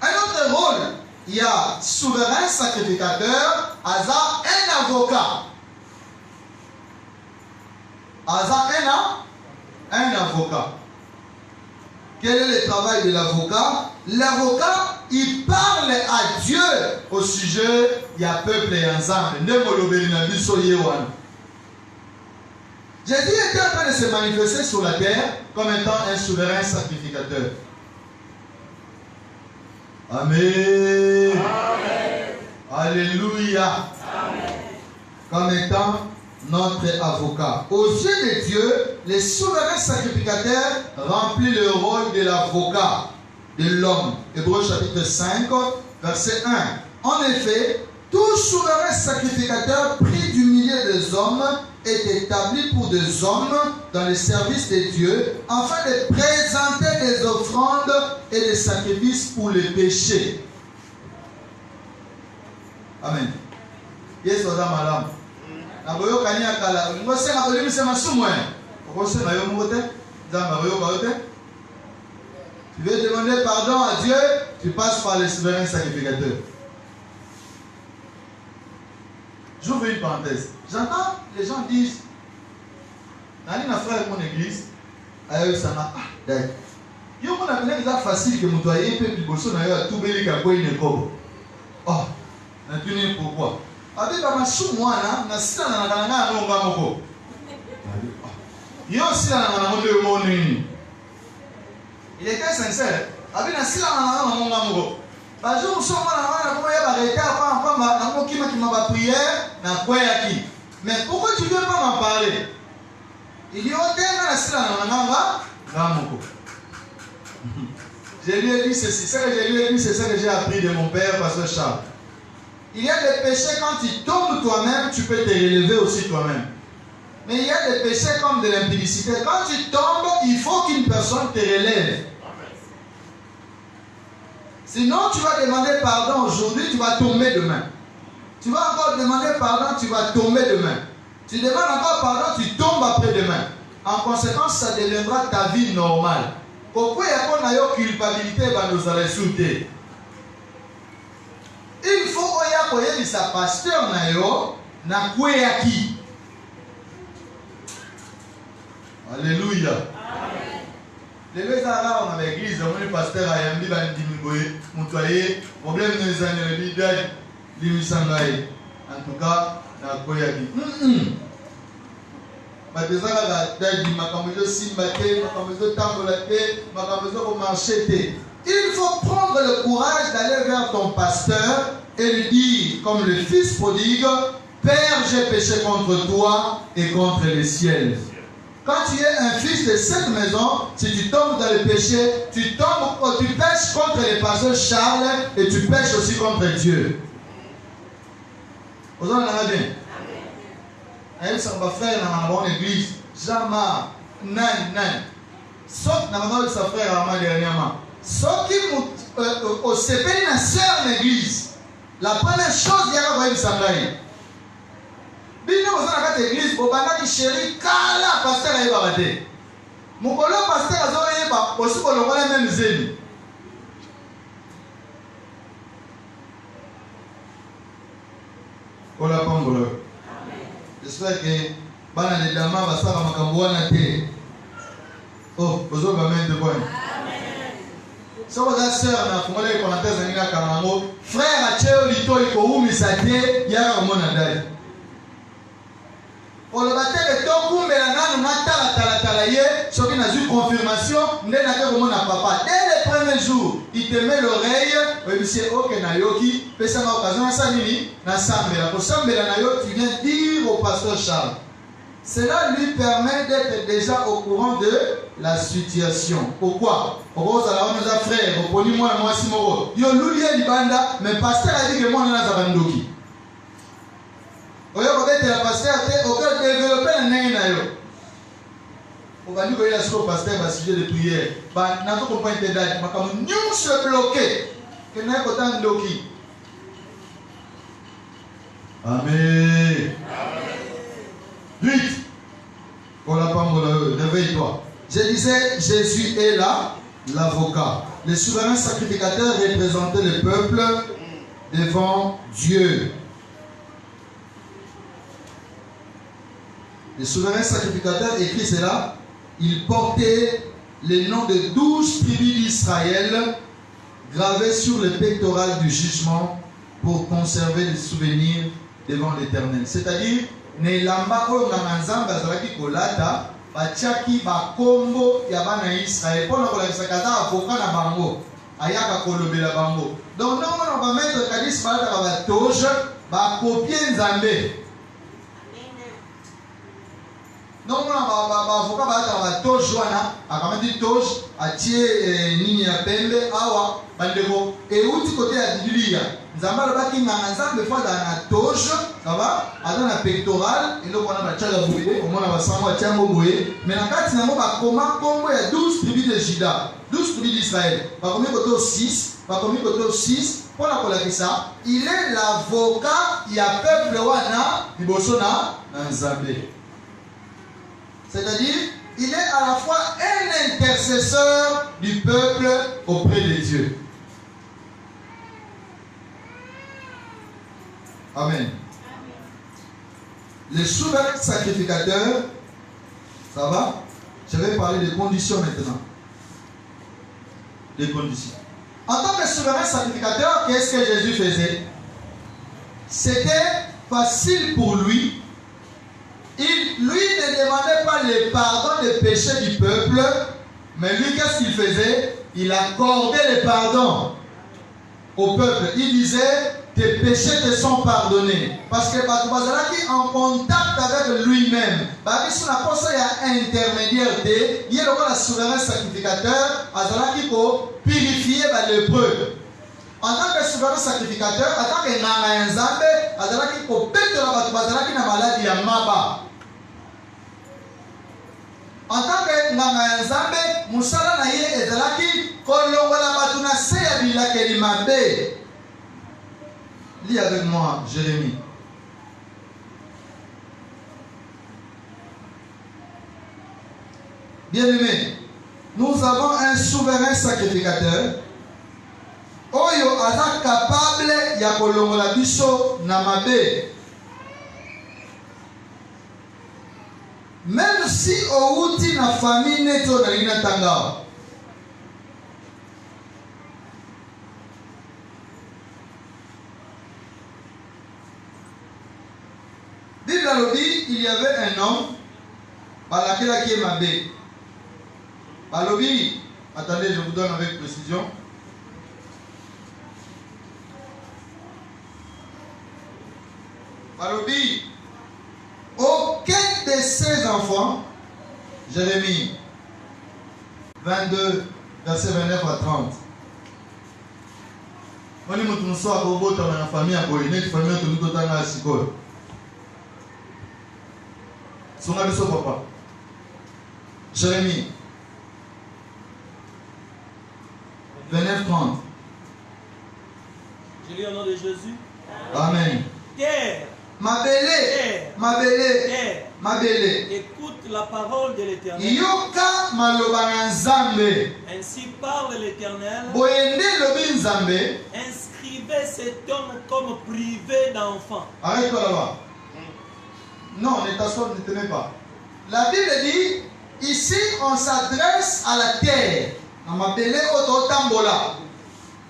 Un autre rôle, il y a souverain sacrificateur, Asa un avocat. Asa un avocat. Quel est le travail de l'avocat? L'avocat, il parle à Dieu au sujet du peuple et ensemble. Jésus était en train de se manifester sur la terre comme étant un souverain sacrificateur. Amen. Alléluia. Comme étant notre avocat. Aux yeux de Dieu, les souverains sacrificateurs remplissent le rôle de l'avocat de l'homme. Hébreux chapitre 5, verset 1. En effet, tout souverain sacrificateur pris du milieu des hommes est établi pour des hommes dans le service de Dieu afin de présenter des offrandes et des sacrifices pour les péchés. Amen. Yes, madame. Tu veux demander pardon à Dieu, tu passes par les souverains sacrificateurs. J'ouvre une parenthèse. J'entends les gens disent, Nani n'a frère mon église, aïe ça m'a d'accord. Il y a un appelé qui facile que vous voyez, puis le bosso n'a eu à tout belé qu'à quoi il ne cobre. Oh, n'a tenu pourquoi? Avec ma chou moi na sila na kananga no ngamoko. Yo sila na ngamo mon nini. Il était sincère. Avec na sila na ngamo ngamoko. Ba jour so mwana wana ko ya ba reta pa na ko kima kima ba prière na kwa yaki. Mais pourquoi tu veux pas m'en parler? Il y a autant na sila na ngamoko. Je lui ai dit ceci, c'est ce que j'ai appris de mon père, pasteur Charles. Il y a des péchés, quand tu tombes toi-même, tu peux te relever aussi toi-même. Mais il y a des péchés comme de l'impudicité. Quand tu tombes, il faut qu'une personne te relève. Sinon, tu vas demander pardon aujourd'hui, tu vas tomber demain. Tu vas encore demander pardon, tu vas tomber demain. Tu demandes encore pardon, tu tombes après-demain. En conséquence, ça deviendra ta vie normale. Pourquoi il y a une culpabilité dans nos arrêts? Il faut que sa pasteur na kweyaki. Alléluia. Les deux arabes dans l'église, on est pasteur à Yambi Bandimboye, Moutouaye, problème de les années, l'idée, l'imisangaï. En tout cas, na kweyaki. Il faut prendre le courage d'aller vers ton pasteur et lui dire, comme le fils prodigue, Père, j'ai péché contre toi et contre le ciel. Quand tu es un fils de cette maison, si tu tombes dans le péché, tu pêches contre le pasteur Charles et tu pêches aussi contre Dieu. Vous en avez bien? Aïe, ça va faire dans mon église. Jamais. Nan. Sauf dans ma sa frère à ma dernièrement. Sauf qui au CP na sœur l'église. La première chose il y a une sangaï. Bino vous en l'église, au bana qui chéri kala pasteur aïe babate. Mon colo pasteur azoye ba aussi pour le voir même zéli. Ola pambolo. J'espère que bana de dama va sala makambo na te. Oh, besoin de mettre de quoi? Si vous avez sœur na fumale ko na teza ninga kamango, frère a cheo lito iko umisa te ya ko mona dai. On le battait to kumbela nanu na tala ye, soki na eu confirmation, ndé na ko mona papa. Dès le premier jour, il te met l'oreille, oui monsieur OK na yoki, pesa ma occasion na samini na sambela. Ko sambela na yo, tu viens dire au pasteur Charles. Cela lui permet d'être déjà au courant de la situation. Pourquoi? Pourquoi vous allez voir mes frères, vous prenez moi si moro. Yo loulier libanda, mais pasteur a dit que moi on a zabandoki. Oyo peut-être la pasteur a aucun développer la nene na yo. On va dire que il a sur pasteur va sujet de prière. Ba na to comprendre te date, makamu nyum se bloquer. Que na ko tan doki. Amen. Vite. Réveille-toi. Je disais, Jésus est là, l'avocat. Les souverains sacrificateurs représentaient le peuple devant Dieu. Les souverains sacrificateurs, écrit cela, ils portaient les noms de 12 tribus d'Israël gravés sur le pectoral du jugement pour conserver les souvenirs devant l'Éternel. C'est-à-dire, Nelamba oyo na nzamba azalaki kolata batiaki bakombo ya bana Israël pona kolakisa kaza avoka na bango ayaka kolobela bango. Donc non on va mettre kadis balata ba toge ba copier nzambe. Non on va avocat balata ba toge wana akamati toge atie nini ya pembe awa bandeko et outi côté ya Biblia. Nzamba lobaki nganga nzambe fois na toge ça va aza na pectoral eloko wana batiaka boye omona basango atiango boye mais na kati nango bakoma kombo ya 12 tribus de Juda 12 tribus d'Israël bakomi koto 6 bakomi koto 6 mpona kolakisa il est l'avocat ya peuple wana liboso na nzambe, c'est-à-dire il est à la fois un intercesseur du peuple auprès de Dieu. Amen. Les souverains sacrificateurs, ça va? Je vais parler des conditions maintenant. Des conditions. En tant que souverain sacrificateur, qu'est-ce que Jésus faisait? C'était facile pour lui. Lui ne demandait pas le pardon des péchés du peuple, mais lui, qu'est-ce qu'il faisait? Il accordait le pardon au peuple. Il disait, tes péchés te sont pardonnés. Parce que Bazalaki en contact avec lui-même. Parce qu'il y a un intermédiaire il y a le souverain sacrificateur, Bazalaki pour purifier les lépreux. En tant que souverain sacrificateur, en tant que Nanga Nzambe, Bazalaki pour péter Bazalaki na maladie ya maba. En tant que Nanga Nzambe, Moussala na ye ezalaki kolongola batu na se ya bilakeli mabe. Lis avec moi, Jérémie. Bien-aimé, nous avons un souverain sacrificateur. Oyo aza capable ya kolongola biso na mabe. Même si outi na famille neto na lina tanga. Il y avait un homme, Balakela qui est mabé. Balobi, attendez, je vous donne avec précision. Balobi, aucun de ses enfants, Jérémie 22, verset 29 à 30. On est monté à Bobo, dans la famille à Boye, notre famille à tout à Sikol. Son ami son papa. Jérémie 29, 30. Je lis au nom de Jésus. Amen. Terre. Ma belle. Ma belle. Terre. Ma belle. Écoute la parole de l'Éternel. Yoka maloba nzambe. Ainsi parle l'Éternel. Boyende lobi nzambe. Inscrivez cet homme comme privé d'enfant. Arrête-toi là-bas. Non, ne t'assois, ne te mets pas. La Bible dit, ici on s'adresse à la terre. Ma belle ototambola.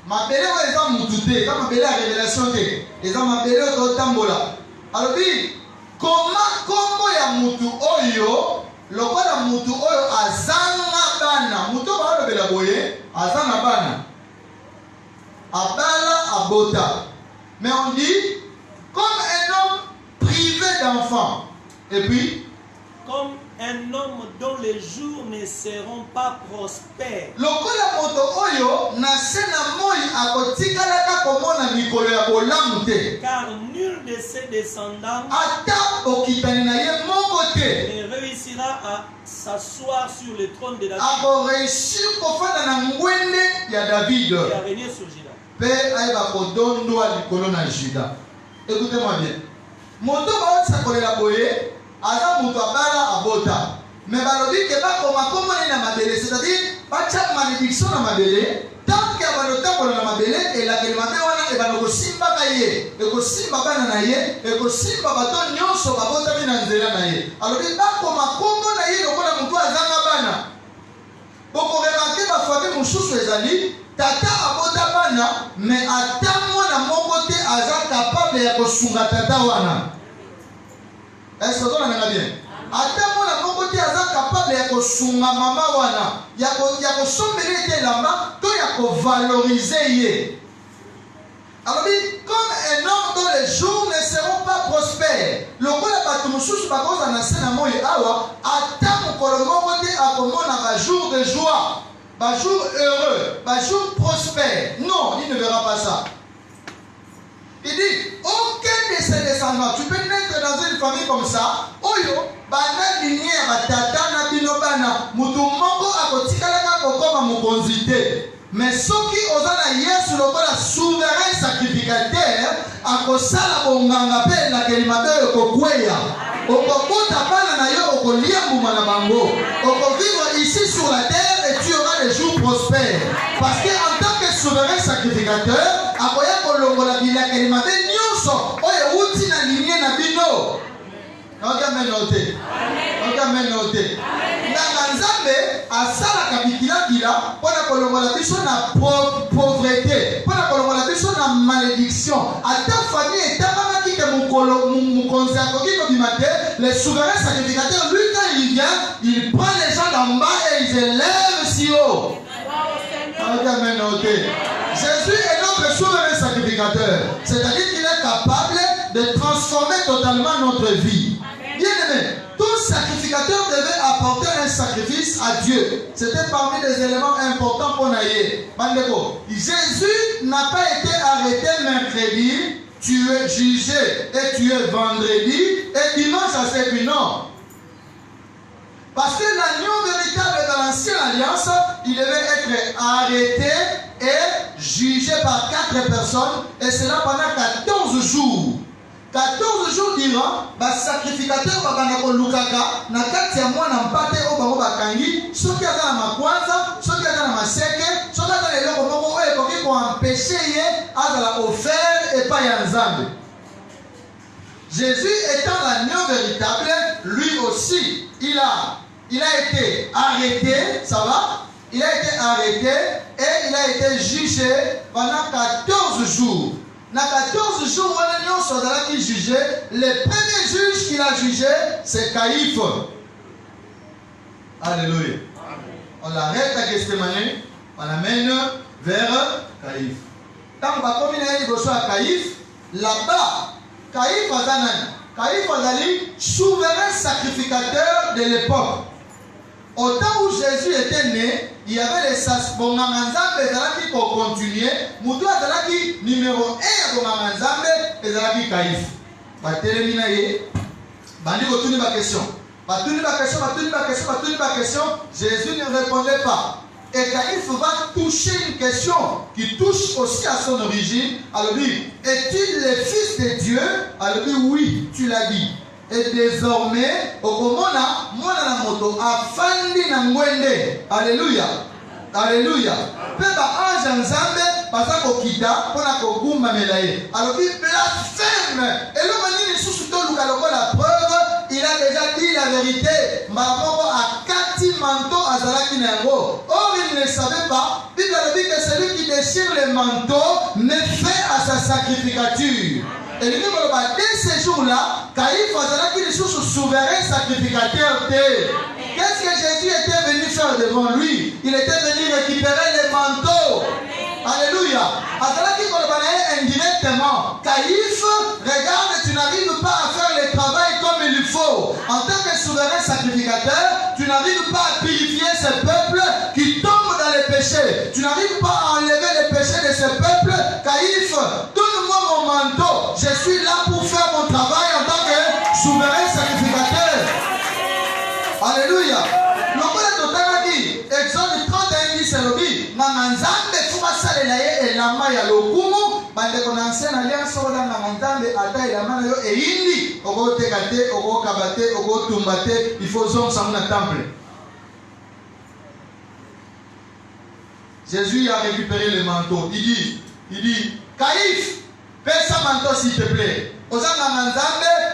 Ma belle est mutute. Comme ma belle a révélation te. Et ma belle ototambola. Alors dit, comment ya mutu oyo, lokola mutu oyo azanga bana. Mutu ba bela boye, azanga bana. Abala abota. Mais on dit, comme un homme privé d'enfants. Et puis, comme un homme dont les jours ne seront pas prospères. Lokola moto oyo na sena moi akotikalaka komona mikolo ya bolamu te. Car nul de ses descendants ata okitani na ye moko te ne réussira à s'asseoir sur le trône de David. akoreusir kofanda na ngwende ya David. Qui a régné sur Juda. Pe ayeba kodondwa likolo na Juda. Écoutez-moi bien. Moto baotisa kolela boye aza moto abala abota. Mais balobi ke bakoma komona na mabele, c'est-à-dire bacha malédiction na mabele, tant que balotambola na mabele elakeli mabe wana ebanokosimba ka ye, ekosimba bana na ye, ekosimba bato nyonso babotami na nzela na ye. Alobi bakoma kombo na ye lokola moto azanga bana. Bokoremake bafamille mosusu ezali tata abota bana, mais ata mwana moko te aza capable ya kosunga tata wana. Est-ce que vous avez bien? Ata mwana moko te aza capable ya kosunga mama wana, ya kosombeli ete elamba, to ya kovaloriser ye. Alors comme un homme dont les jours ne seront pas prospères, lokola bato mosusu bakoza na se na moi awa, ata mokolo moko te akomona ba jour de joie, ba jour heureux, ba jour prospère. Non, il ne verra pas ça. Il dit, aucun de ses descendants, tu peux naître dans une famille comme ça, oyo, bana lignée batata na bino bana, mutu moko akotikalaka kokoma mokonzi te. Mais soki ozana Yesu lokola souverain sacrificateur, akosala bonganga pe na kelima be kokweya. Okokota bana na yo okolia mbuma na bango. Okovivre ici sur la terre et tu auras des jours prospères. Parce que en tant que souverain sacrificateur, akoya kolongola bila kelima be nyonso oyo uti na lignée na bino. Amen. Nanga Nzambe asalaka bikila pona kolongola biso na pauvreté, pona kolongola biso na malédiction. Ata famille etamamaki ke mokonzi akoki kobima te, le souverain sacrificateur, lui quand il vient, il prend les gens d'en bas et il élève si haut. Amen. Jésus est notre souverain sacrificateur, c'est-à-dire qu'il est capable de transformer totalement notre vie. Bien-aimé, tout sacrificateur devait apporter un sacrifice à Dieu. C'était parmi les éléments importants pour Naïe. Jésus n'a pas été arrêté mercredi, tu es jugé et tu es vendredi, et dimanche à cette nuit. Non. Parce que l'agneau véritable dans l'ancienne alliance, il devait être arrêté et jugé par 4 personnes, et cela pendant 14 jours. 14 jours durant, le sacrificateur va lukaka na kati ya mwana mpate o bango bakangi, soki aza na makwanza, soki aza na maseke, soki aza na eloko moko oyo ekoki koempêcher ye azala offert epai ya Nzambe. Jésus étant l'agneau véritable, lui aussi, il a été arrêté, ça va? Il a été arrêté et il a été jugé pendant 14 jours. Dans 14 jours, on a jugé. Le premier juge qu'il a jugé, c'est Caïphe. Alléluia. On l'arrête à Gethsémane, on l'amène vers Caïphe. Quand on va communiquer à Caïphe, là-bas, Caïphe est souverain sacrificateur de l'époque. Au temps où Jésus était né, il y avait les Bongamanzambe qui continuaient. Moutou Azalaki numéro 1 Bongamanzambe et Zalaki Caïphe. Bateléminaye, Bandi Botuni ma question. Batuni ma question. Jésus ne répondait pas. Et Caïphe va toucher une question qui touche aussi à son origine. Alors lui, es-tu le fils de Dieu? Alors lui, oui, tu l'as dit. Et désormais, okomona mwana na moto afandi na ngwende. Alléluia. Alléluia. Pe ba ange Nzambe baza kokita pona kogumba melaye. Alors il blasphème. Et le manini susu to luka lokola preuve, il a déjà dit la vérité. Mbapoko akati manteau azalaki nango. Or il ne savait pas. Bible dit que celui qui déchire le manteau ne fait à sa sacrificature. Et lui, dès ces jours-là, Caïphe a dit souverain sacrificateur. Qu'est-ce que Jésus était venu faire devant lui? Il était venu récupérer les manteaux. Alléluia. Indirectement, Caïphe, regarde, tu n'arrives pas à faire le travail comme il faut. En tant que souverain sacrificateur, tu n'arrives pas à purifier ce peuple qui tombe dans les péchés. Tu n'arrives pas à enlever les péchés de ce peuple. Caïphe, donne-moi mon manteau. Je suis là pour faire mon travail en tant que souverain sacrificateur. Alléluia. Exode 31 dit c'est le but. Nanganzambe fuba salela ye elamba ya lokumu bande konansena alliance ola nanganzambe ata elamba na yo eindi okoteka te okokaba te okotumba te il faut zonga na temple. Jésus a récupéré le manteau. Il dit Caïphe, fais ça manteau s'il te plaît.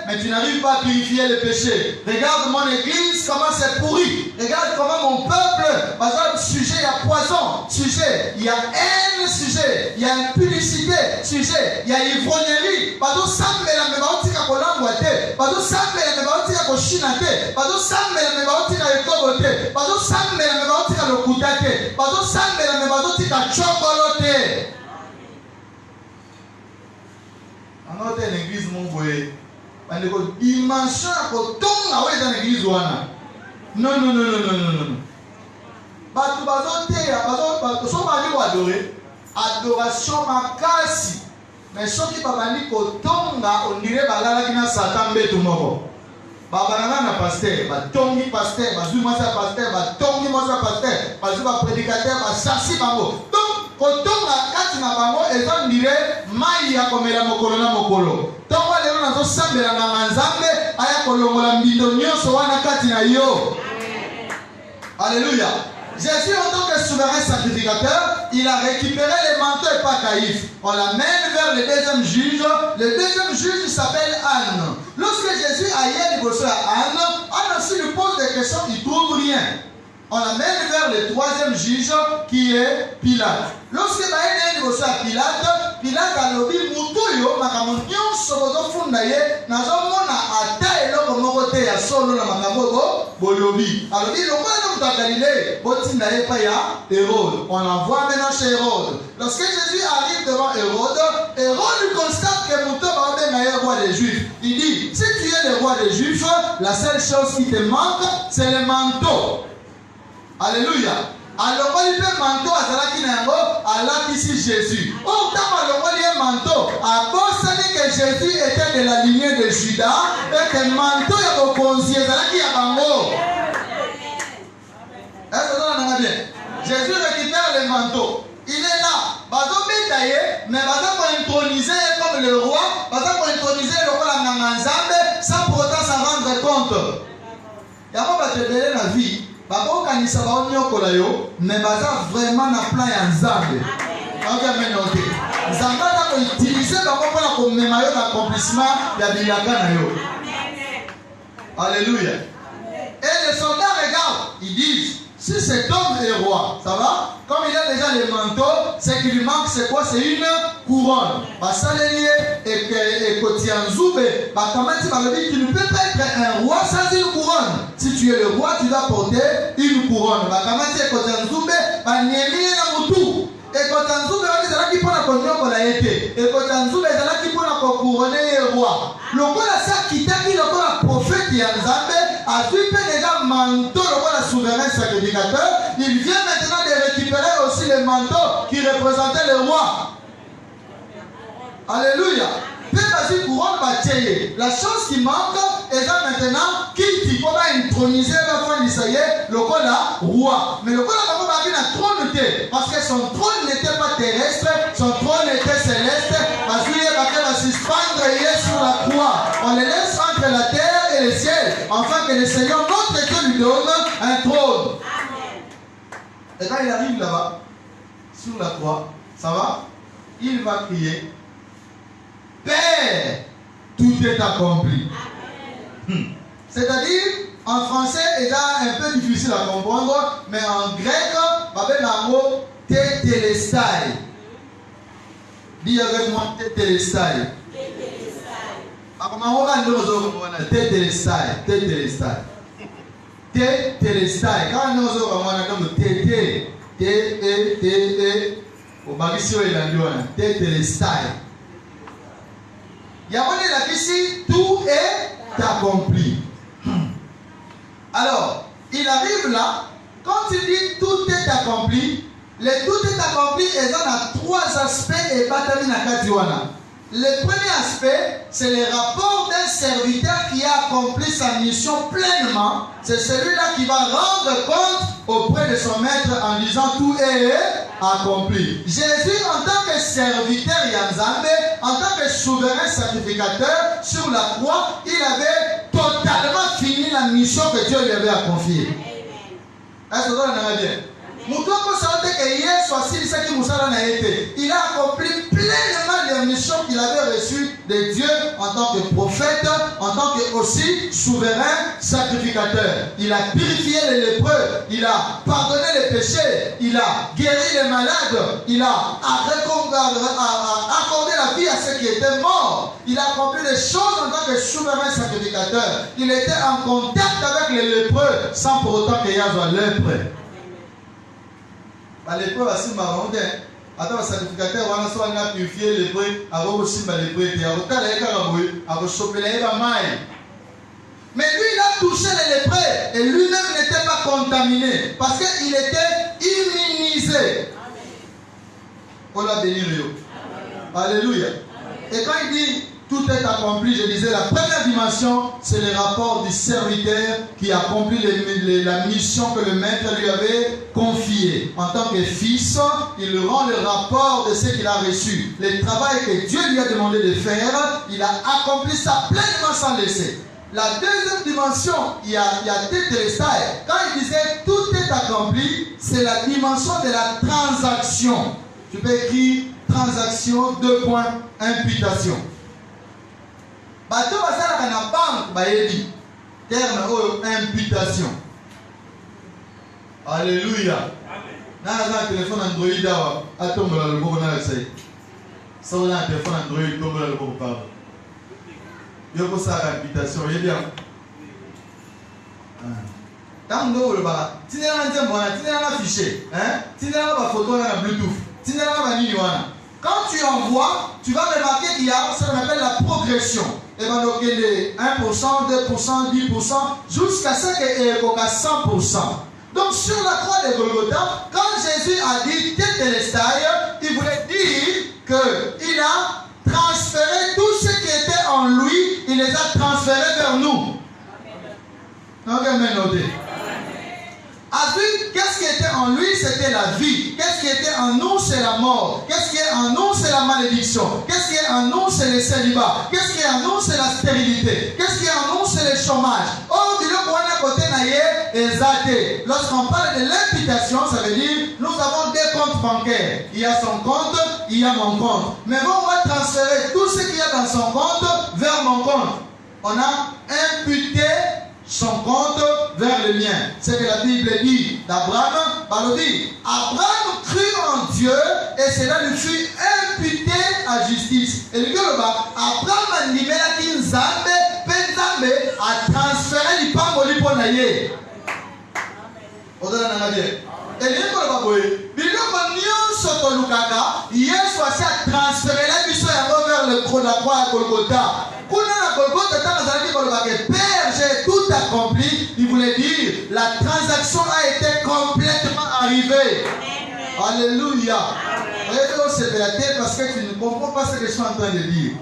Mais tu n'arrives pas à purifier les péchés. Regarde mon église, comment c'est pourri. Regarde comment mon peuple, par exemple, sujet, il y a poison, sujet, il y a haine, sujet, il y a impudicité, sujet, il y a ivrognerie. Pardon, ça me l'a même pas dit qu'à Colomboité. Pardon, ça me l'a même pas dit qu'à Chinate. bazo sambela me baotika ekobo te, bazo sambela me baotika lokuta te, bazo sambela me bazotika chokolo te. Anote l'église mon boye. Bandeko dimension ya kotonga oyo eza na église wana. Non. Bato bazoteya, so bandi koadore, adoration makasi. Mais soki babandi kotonga, on dirait balalaki na Satan mbetu moko. Babananga na pasteur, batongi pasteur, bazui mwasi ya pasteur, batongi mwasi ya pasteur, bazui ba prédicateur, basasi bango. Donc, kotonga kati na bango, eza on dirait mai ya komela mokolo na mokolo. Tongo lelo nazo sambela na nzambe, aya kolongola mbindo nyonso wana kati na yo. Alléluia. Jésus, en tant que souverain sacrificateur, il a récupéré les manteaux et pas Caïphe. On l'amène vers le deuxième juge. Le deuxième juge s'appelle Anne. Lorsque Jésus a eu le à Anne aussi lui pose des questions, il ne trouve rien. On l'amène vers le troisième juge qui est Pilate. Lorsque il a eu à Pilate, Pilate a dit Moutoyo, Makamonyon, Sobozofundaye, Nazomona, Ata et l'Okomokote, à Solo, la Makamogo, Bolobi. Alors, il a dit Galilée, Botindaye Paya, Hérode. On l'envoie maintenant chez Hérode. Lorsque Jésus arrive devant Hérode, Hérode lui constate que Mouto est le roi des Juifs. Il dit, si tu es le roi des Juifs, la seule chose qui te manque, c'est le manteau. Alléluia. Alors, il peut manteau à Zalaki Nango, Allah ici Jésus. Autant il y a manteau, à cause que Jésus était de la lignée de Judas, et que le manteau est au conseiller, Zalaki Abango. Est-ce que vous avez bien? Jésus récupère le manteau. Il est là. Bazo bétaillé, mais bazo pour introniser comme le roi, bazo pour introniser le roi la Nanganzambe, sans pour autant s'en rendre compte. Il y a pas de te la vie. Bako kanisa baonyokola yo, mais baza vraiment na plan ya Nzambe. Ok, menote. Nzambe na ko utiliser bako pona ko mema yo l'accomplissement ya bilaka na yo. Alléluia. Et les soldats regardent, ils disent, si cet homme est roi, ça va? Comme il a déjà les manteaux, ce qui lui manque, c'est quoi? C'est une couronne. Basalelier et Kotianzoube, Bakamati Balobi, tu ne peux pas être un roi sans une couronne. Si tu es le roi, tu dois porter une couronne. Bakamati et Kotianzoube, Banyemi na Moutou. Et Kotianzoube, ils ont qui pour la couronne la été. Et Kotianzoube, ils ont qui pour la couronner le roi. Le roi a ça qui t'a dit, le roi prophète Yanzambe, a vu déjà manteau, le roi souverain sacrificateur. Il vient maintenant de récupérer aussi les manteaux qui représentaient le roi. Alléluia. La chose qui manque est maintenant qui peut introniser la fin d'Israël, le roi. Mais le roi n'a trône parce que son trône n'était pas terrestre, son trône était céleste. Parce qu'il va suspendre sur la croix. On le laisse entre la terre et le ciel, afin que le Seigneur, notre Dieu, lui donne un trône. Et quand il arrive là-bas, sur la croix, ça va? Il va crier, Père, tout est accompli. C'est-à-dire, en français, c'est un peu difficile à comprendre, mais en grec, il y a un mot tétélestai. Dis avec moi tétélestai. Tétélestai. Tétélestai. Quand nous avons tété, T-E-T-E, au Bagisio et l'Anduana, tétélestai. Il y a là ici, tout est accompli. Alors, il arrive là, quand il dit tout est accompli, le tout est accompli, il y a trois aspects et Batamina Katiwana. Le premier aspect, c'est le rapport d'un serviteur qui a accompli sa mission pleinement. C'est celui-là qui va rendre compte auprès de son maître en disant tout est accompli. Jésus, en tant que serviteur Yanzambe, en tant que souverain sacrificateur sur la croix, il avait totalement fini la mission que Dieu lui avait confiée. Est-ce que vous avez bien? Il a accompli pleinement les missions qu'il avait reçues de Dieu en tant que prophète, en tant que aussi souverain sacrificateur. Il a purifié les lépreux, il a pardonné les péchés, il a guéri les malades, il a accordé la vie à ceux qui étaient morts. Il a accompli des choses en tant que souverain sacrificateur. Il était en contact avec les lépreux sans pour autant qu'il y ait un lépreux. Les lépreux, c'est marrant. Attends, sacrificateur, on a purifié les lépreux, avant aussi les lépreux, mais lui, il a touché les lépreux et lui-même n'était pas contaminé parce qu'il était immunisé. On l'a béni. Alléluia. Et quand il dit tout est accompli, je disais la première dimension, c'est le rapport du serviteur qui accomplit la mission que le maître lui avait confiée. En tant que fils, il rend le rapport de ce qu'il a reçu. Le travail que Dieu lui a demandé de faire, il a accompli ça pleinement sans laisser. La deuxième dimension, il y a Tételestai. Quand il disait tout est accompli, c'est la dimension de la transaction. Tu peux écrire transaction, 2 points, imputation. Bateau basala na banque bayebi terme imputation. Alléluia. Na un téléphone Android awa atombola le boko na sai. Ça on a un téléphone Android tombola le boko pa. Yoko sa imputation yebi am. Tango le ba. Tinela nzembo na tinela na fichier, hein? Tinela ba photo na Bluetooth. Tinela ba nini wana. Quand tu envoies, tu vas remarquer qu'il y a ce qu'on appelle la progression. Et bien, donc, il est 1%, 2%, 10%, jusqu'à ce qu'il y ait 100%. Donc, sur la croix de Golgotha, quand Jésus a dit Tételestai, il voulait dire qu'il a transféré tout ce qui était en lui, il les a transférés vers nous. Donc, noté. Qu'est-ce qui était en lui? C'était la vie. Qu'est-ce qui était en nous? C'est la mort. Qu'est-ce qui est en nous? C'est la malédiction. Qu'est-ce qui est en nous? C'est le célibat. Qu'est-ce qui est en nous? C'est la stérilité. Qu'est-ce qui est en nous? C'est le chômage. Oh, lorsqu'on parle de l'imputation, ça veut dire nous avons 2 comptes bancaires. Il y a son compte, il y a mon compte. Mais bon, on va transférer tout ce qu'il y a dans son compte vers mon compte. On a imputé son compte vers le mien. C'est ce que la Bible dit d'Abraham. Abraham crut en Dieu et cela lui fut imputé à justice. Et le gars Abraham a transféré l'ipambo liponaye. Odala nangabie. Et le gars biloko nyonso tolukaka Yesu asi a transféré la mission vers la croix à Golgotha. Père, j'ai tout accompli. Il voulait dire la transaction a été complètement arrivée. Alléluia. C'est la tête parce que tu ne comprends pas ce que je suis en train de dire.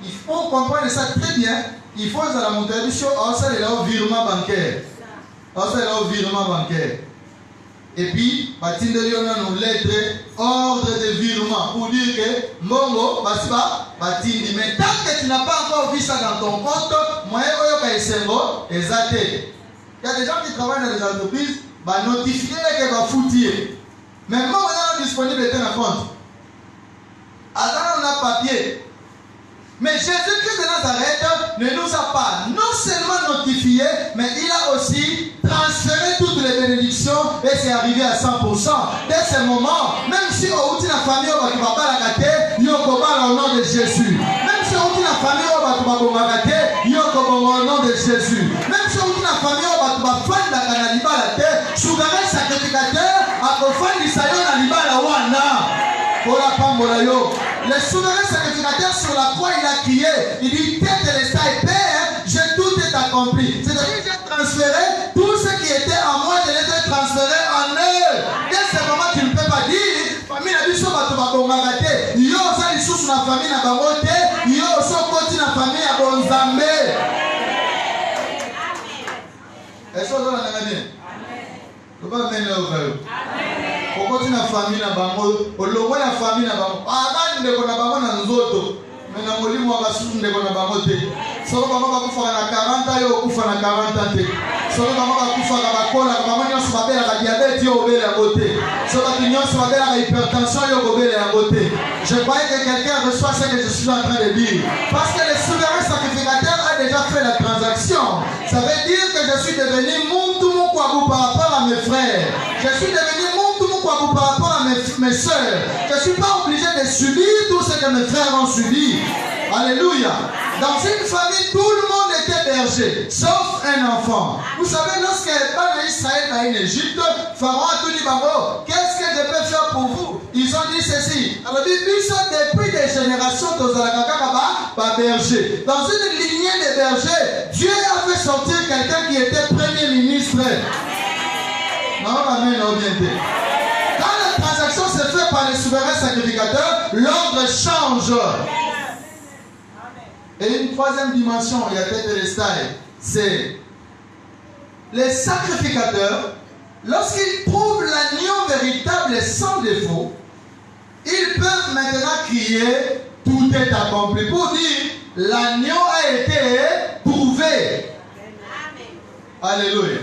Il faut comprendre ça très bien. Il faut que la montagne du show, c'est le virement bancaire. Et puis, on a une lettre, ordre de virement pour dire que Mongo, Batindi. Mais tant que tu n'as pas encore vu ça dans ton compte, moi, il y a des gens qui travaillent dans les entreprises, notifier que va foutir. Mais moi, on est disponible dans le compte. Alors, on a papier. Mais Jésus-Christ de Nazareth ne nous a pas non seulement notifié, mais il a aussi transféré toutes les bénédictions et c'est arrivé à 100%. Dès ce moment, même si on dit la famille, on va pas la gâter, il y a au nom de Jésus. Même si on dit la famille, on va pas la gâter, il y a au nom de Jésus. Même si on dit la famille, on va pas faire la canaliba la terre, souverain sacrificateur, à faire l'Isaïon à l'Ibala Wana. Le souverain sacrificateur sur la croix, il a crié, il dit Tételestai, Père, tout est accompli. C'est-à-dire que j'ai transféré tout ce qui était en moi, je les ai transférés en eux. Dès ce moment, tu ne peux pas dire, famille n'a dit ça, tu vas commander. Il y a aussi les sources dans la famille, n'a pas voté. Il y a aussi côté dans la famille, à Bonzambé. Est-ce que vous avez bien? Vous pouvez mener au frère. Pourquoi tu n'as famille na bango, au loin la famille na bango. Ah, quand tu na bango na nzoto, mais na moli moi basu ndeko na bango te. Solo bango bakufa na 40 ans yo kufa na 40 ans te. Solo bango bakufa na bakola, bango nyonso babela ka diabète yo obela ya côté. Solo bango nyonso babela ka hypertension yo obela ya côté. Je croyais que quelqu'un reçoit ce que je suis en train de dire. Parce que le souverain sacrificateur a déjà fait la suis devenu Muntumu Kwaku par rapport à mes frères. Je suis devenu Muntumu Kwaku par rapport à mes soeurs. Je ne suis pas obligé de subir tout ce que mes frères ont subi. Alléluia. Dans une famille, tout le monde était berger, sauf un enfant. Vous savez, lorsque les peuple d'Israël va en Égypte, Pharaon a tout dit, qu'est-ce que je peux faire pour vous? Ils ont dit ceci. Alors, depuis des générations, berger. Dans une lignée de bergers, Dieu a fait sortir quelqu'un qui était premier ministre. Non, amen, non, bien dit. Quand la transaction se fait par les souverains sacrificateurs, l'ordre change. Et une troisième dimension, il y a peut-être les styles, c'est les sacrificateurs, lorsqu'ils trouvent l'agneau véritable et sans défaut, ils peuvent maintenant crier « Tout est accompli » pour dire « L'agneau a été prouvé. » Alléluia.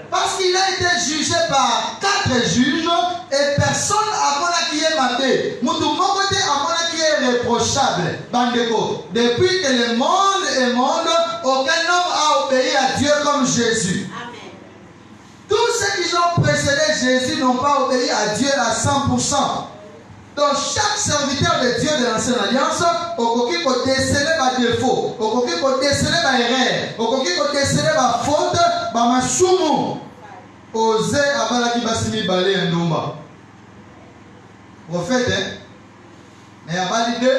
Parce qu'il a été jugé par 4 juges et personne avant qui est maté. Moutoumon côté avant qui est réprochable. Bandeko. Depuis que le monde est monde, aucun homme a obéi à Dieu comme Jésus. Amen. Tous ceux qui ont précédé Jésus n'ont pas obéi à Dieu à 100%. Donc chaque serviteur de Dieu de l'ancienne alliance, au qui peut déceler ma défaut, au qui peut déceler ma erreur, au qui peut déceler ma faute, ma soumu, oser abala qui basimi balé un nomba. Prophète, hein? Mais à bali de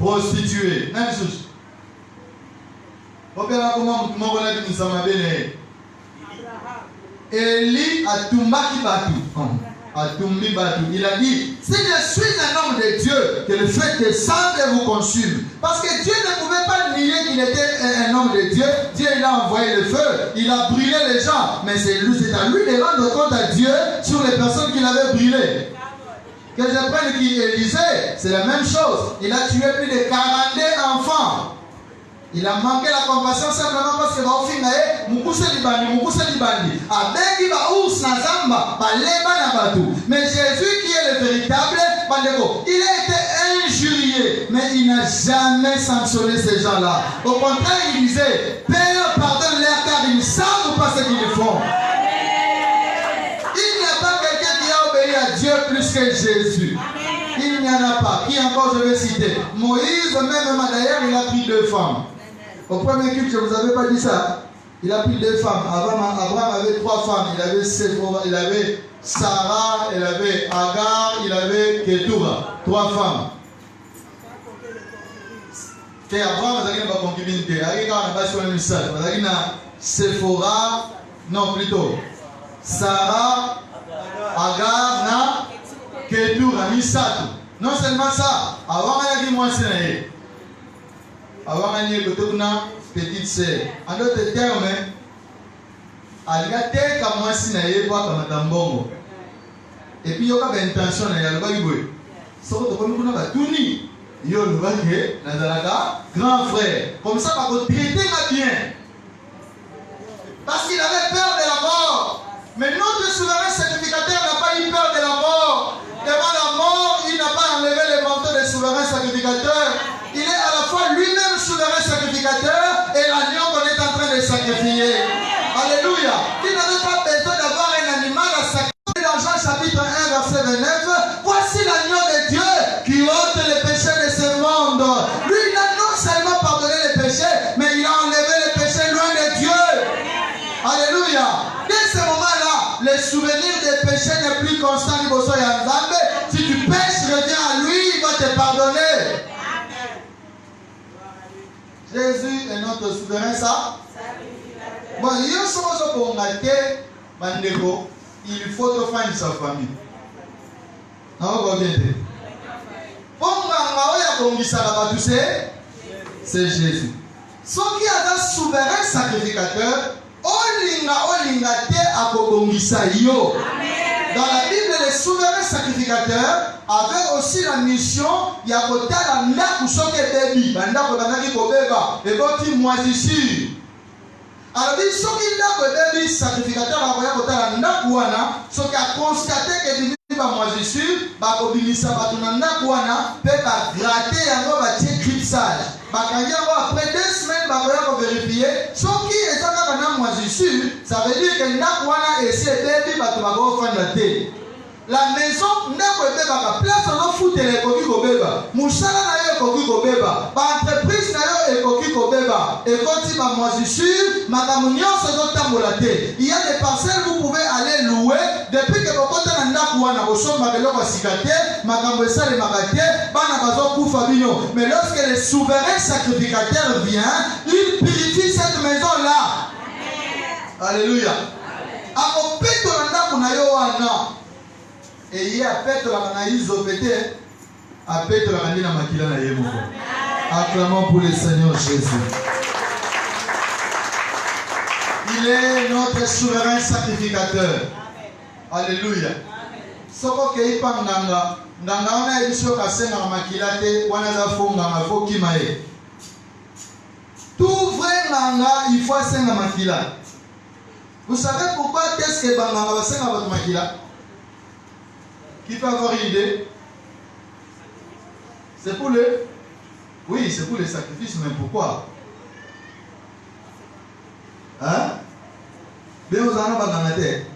prostituée, même chose. Opéra comment mon collègue nous sommes bien. Eli a tumbaki batu. Il a dit, si je suis un homme de Dieu, que le feu descende et vous consume. Parce que Dieu ne pouvait pas nier qu'il était un homme de Dieu. Dieu il a envoyé le feu, il a brûlé les gens. Mais c'est à lui de rendre compte à Dieu sur les personnes qu'il avait brûlées. Que je prenne qui Élisée, c'est la même chose. Il a tué plus de 42 enfants. Il a manqué la compassion simplement parce que mais Jésus qui est le véritable, il a été injurié, mais il n'a jamais sanctionné ces gens-là. Au contraire, il disait, Père, pardonne-leur car ils ne savent pas ce qu'ils font. Il n'y a pas quelqu'un qui a obéi à Dieu plus que Jésus. Il n'y en a pas. Qui encore je vais citer? Moïse, même d'ailleurs, il a pris 2 femmes. Au premier culte, je ne vous avais pas dit ça. Il a pris 2 femmes. Abraham avait 3 femmes. Il avait Séphora, il avait Sarah, il avait Agar, il avait Ketura. 3 femmes. Et Abraham avait une concubine. Il avait une Séphora, non plutôt. Sarah, Agar, Ketura, Misatu. Non seulement ça, avant il a dit moi c'est avant il y a une petite sœur. En d'autres termes, elle a été comme moi si elle pas comme Tambongo. Et puis il y a une intention il y a le bagui. Sauf que nous avons tout ni. Il y a le bagui, grand frère. Comme ça, on va traiter bien. Parce qu'il avait peur de la mort. Mais notre souverain sacrificateur n'a pas eu peur de la mort. Devant la mort, il n'a pas enlevé le manteau des souverains sacrificateurs. Il est à la fois lui-même souverain sacrificateur et l'agneau qu'on est en train de sacrifier. Alléluia. Il n'avait pas besoin d'avoir un animal à sacrifier. Dans Jean chapitre 1 verset 29, voici l'agneau de Dieu qui ôte les péchés de ce monde. Lui, il n'a non seulement pardonné les péchés, mais il a enlevé les péchés loin de Dieu. Alléluia. Dès ce moment-là, le souvenir des péchés n'est plus constant. Si tu pêches, reviens à lui, il va te pardonner. Jésus est notre souverain, ça. Bon, il y a ce qu'on a dit, il faut te faire sa famille. Non, vous bien. C'est Jésus. Ce qui est un souverain sacrificateur, Olinga te akobongisa yo. Dans la Bible, les souverains sacrificateurs avaient aussi la mission yakotala ndaku soke bebi, bandako banaki kobeba, eboti moisissure. Alors dit soki ndaku bebi sacrificateur akoya kotala ndaku wana, soki a constaté que bimi ba moisissure, bakobimisa bato na ndaku wana, pe ba gratter yango ba tie clipsage. Bakangi yango après 2 semaines bakoya vérifier soki eza kaka na moisissure, ça veut dire que ndako wana esi ebebi bato bakofanda te. La maison ndeko ebebaka, place ozofutela ekoki kobeba, mosala na yo ekoki kobeba, baentreprise na yo ekoki kobeba, ekoti bamoisissure, makambo nyonso ezotambola te. Il y a des parcelles vous pouvez aller louer depuis que bokota na ndako wana kosomba biloko ya sika te, makambo esalemaka te, bana bazokufa bino. Mais lorsque le souverain sacrificateur vient, il purifie cette maison là. Alléluia. Akopetola ndako na yo wana. Et il y a pétolaka na izopete, a pétolaka na makila na yemo. Acclamons pour le Seigneur Jésus. Il est notre souverain sacrificateur. Alléluia. Soko ke ipa nganga, nganga wana ebiso kasenga makila te, wana za fonga fo kimae. Tout vrai nganga, il faut senga makila. Vous savez pourquoi qu'est-ce que banganga va senga votre makila? Qui peut avoir une idée? C'est pour le... Oui, c'est pour les sacrifices, mais pourquoi? Hein? Mais vous en avez pas dans la tête.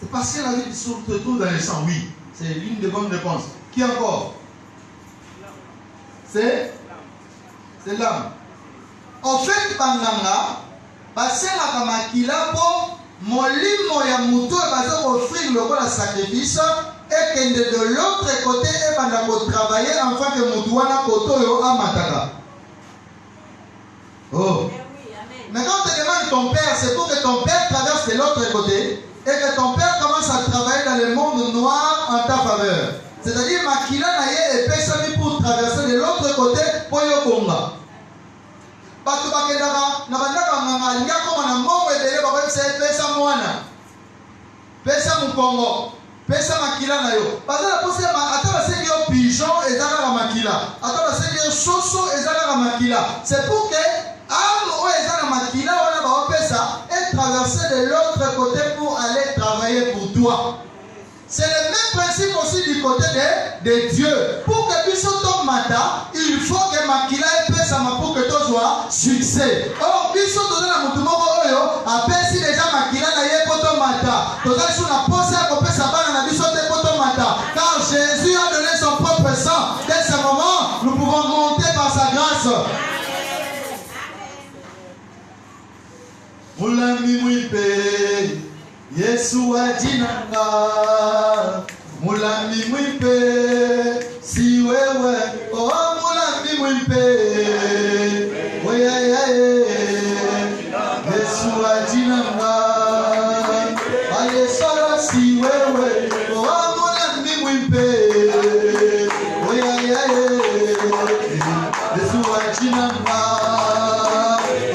C'est parce que la vie se trouve dans le sang, oui. C'est l'une des bonnes réponses. Qui encore? C'est l'âme. En fait, Banganga, basengaka makila po molimo ya mutu baza offrir lokola sacrifice ekende de l'autre côté ebanda ko travailler afin que mutu wana koto yo amataka. Oh. Mais quand tu demandes ton père, c'est pour que ton père traverse de l'autre côté et que ton père commence à travailler dans le monde noir en ta faveur. C'est-à-dire makila na ye epesami pour traverser de l'autre côté po yo konga. Bato bakendaka na bandaka nganga alinga koma na mbongo ebele bakoyebisa ye pesa mwana, pesa mokongo, pesa makila na yo. Bazala posi ata basengi yo pigeon eza kaka makila, ata basengi yo soso eza kaka makila. C'est pour que âme oyo eza na makila wana baopesa et traverser de l'autre côté pour aller travailler pour toi. C'est le même principe aussi du côté de Dieu. Pour que puisse tomata, il faut que makila ait sama pour que tu sois succès. Or, biso toza na mutu moko oyo apesi déjà makila na ye poto mata. Toza sur la pose à kopesa bana na biso te poto mata. Car Jésus a donné son propre sang. Dès ce moment, nous pouvons monter par sa grâce. Mulami mwipe Yesu ajinanga, mulami mwipe, si wewe, oh mulami mwipe, oyayaye, Yesu ajinanga, alesala si wewe, oh mulami mwipe, oyayaye, Yesu ajinanga,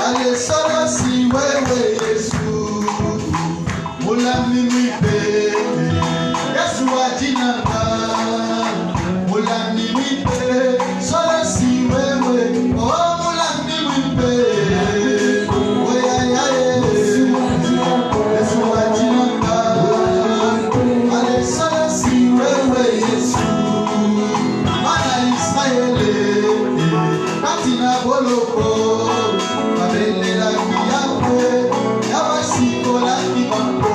alesala si wewe, Yesu. Mulami mwipe, Yesu ajinanga, mulami mwipe, sola si wewe, oh mulami mwipe, oyayaye, Yesu ajinanga, ale sola si wewe, Yesu, mana Israele, katina boloko, abelela kiyakwe, yabasikola kibambo.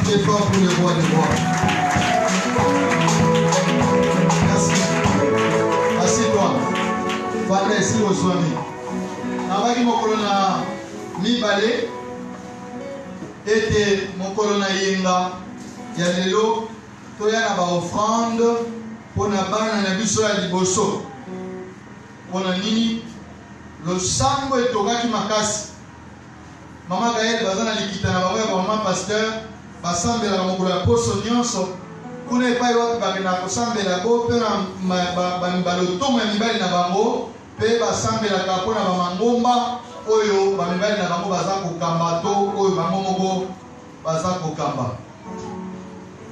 très fort pour le roi des rois. Merci. Assieds-toi. Fanda ici au Swami. Nabaki mokolo na mibale ete mokolo na yenga ya lelo toya na baofrande mpona bana na biso ya liboso. Mpona nini losambo etokaki makasi. Mama Gaël baza na likita na bango ya bamama pasteur basambelaka mokolo ya poso nyonso kuna epai wapi bakendaka kosambela bo mpe na balotomo ya mibali na bango mpe basambelaka mpona bamangomba oyo bamibali na bango baza kokamba to oyo bango moko baza kokamba.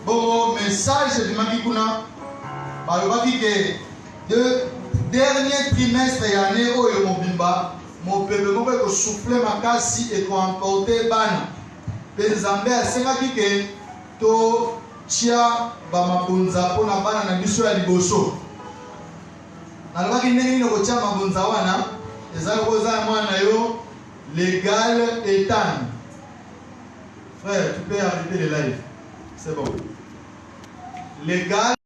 Bongo message ebimaki kuna balobaki ke de dernier trimestre ya année oyo mobimba mopepe moko ekosouffle makasi ekoemporte bana mpe nzambe asengaki ke totia bamabonza mpona bana na biso ya liboso. Nalobaki ndenge nini kotia mabonza wana ezali koza ya mwana yo légal Ethan. Frère, tu peux arrêter le live. C'est bon. Légal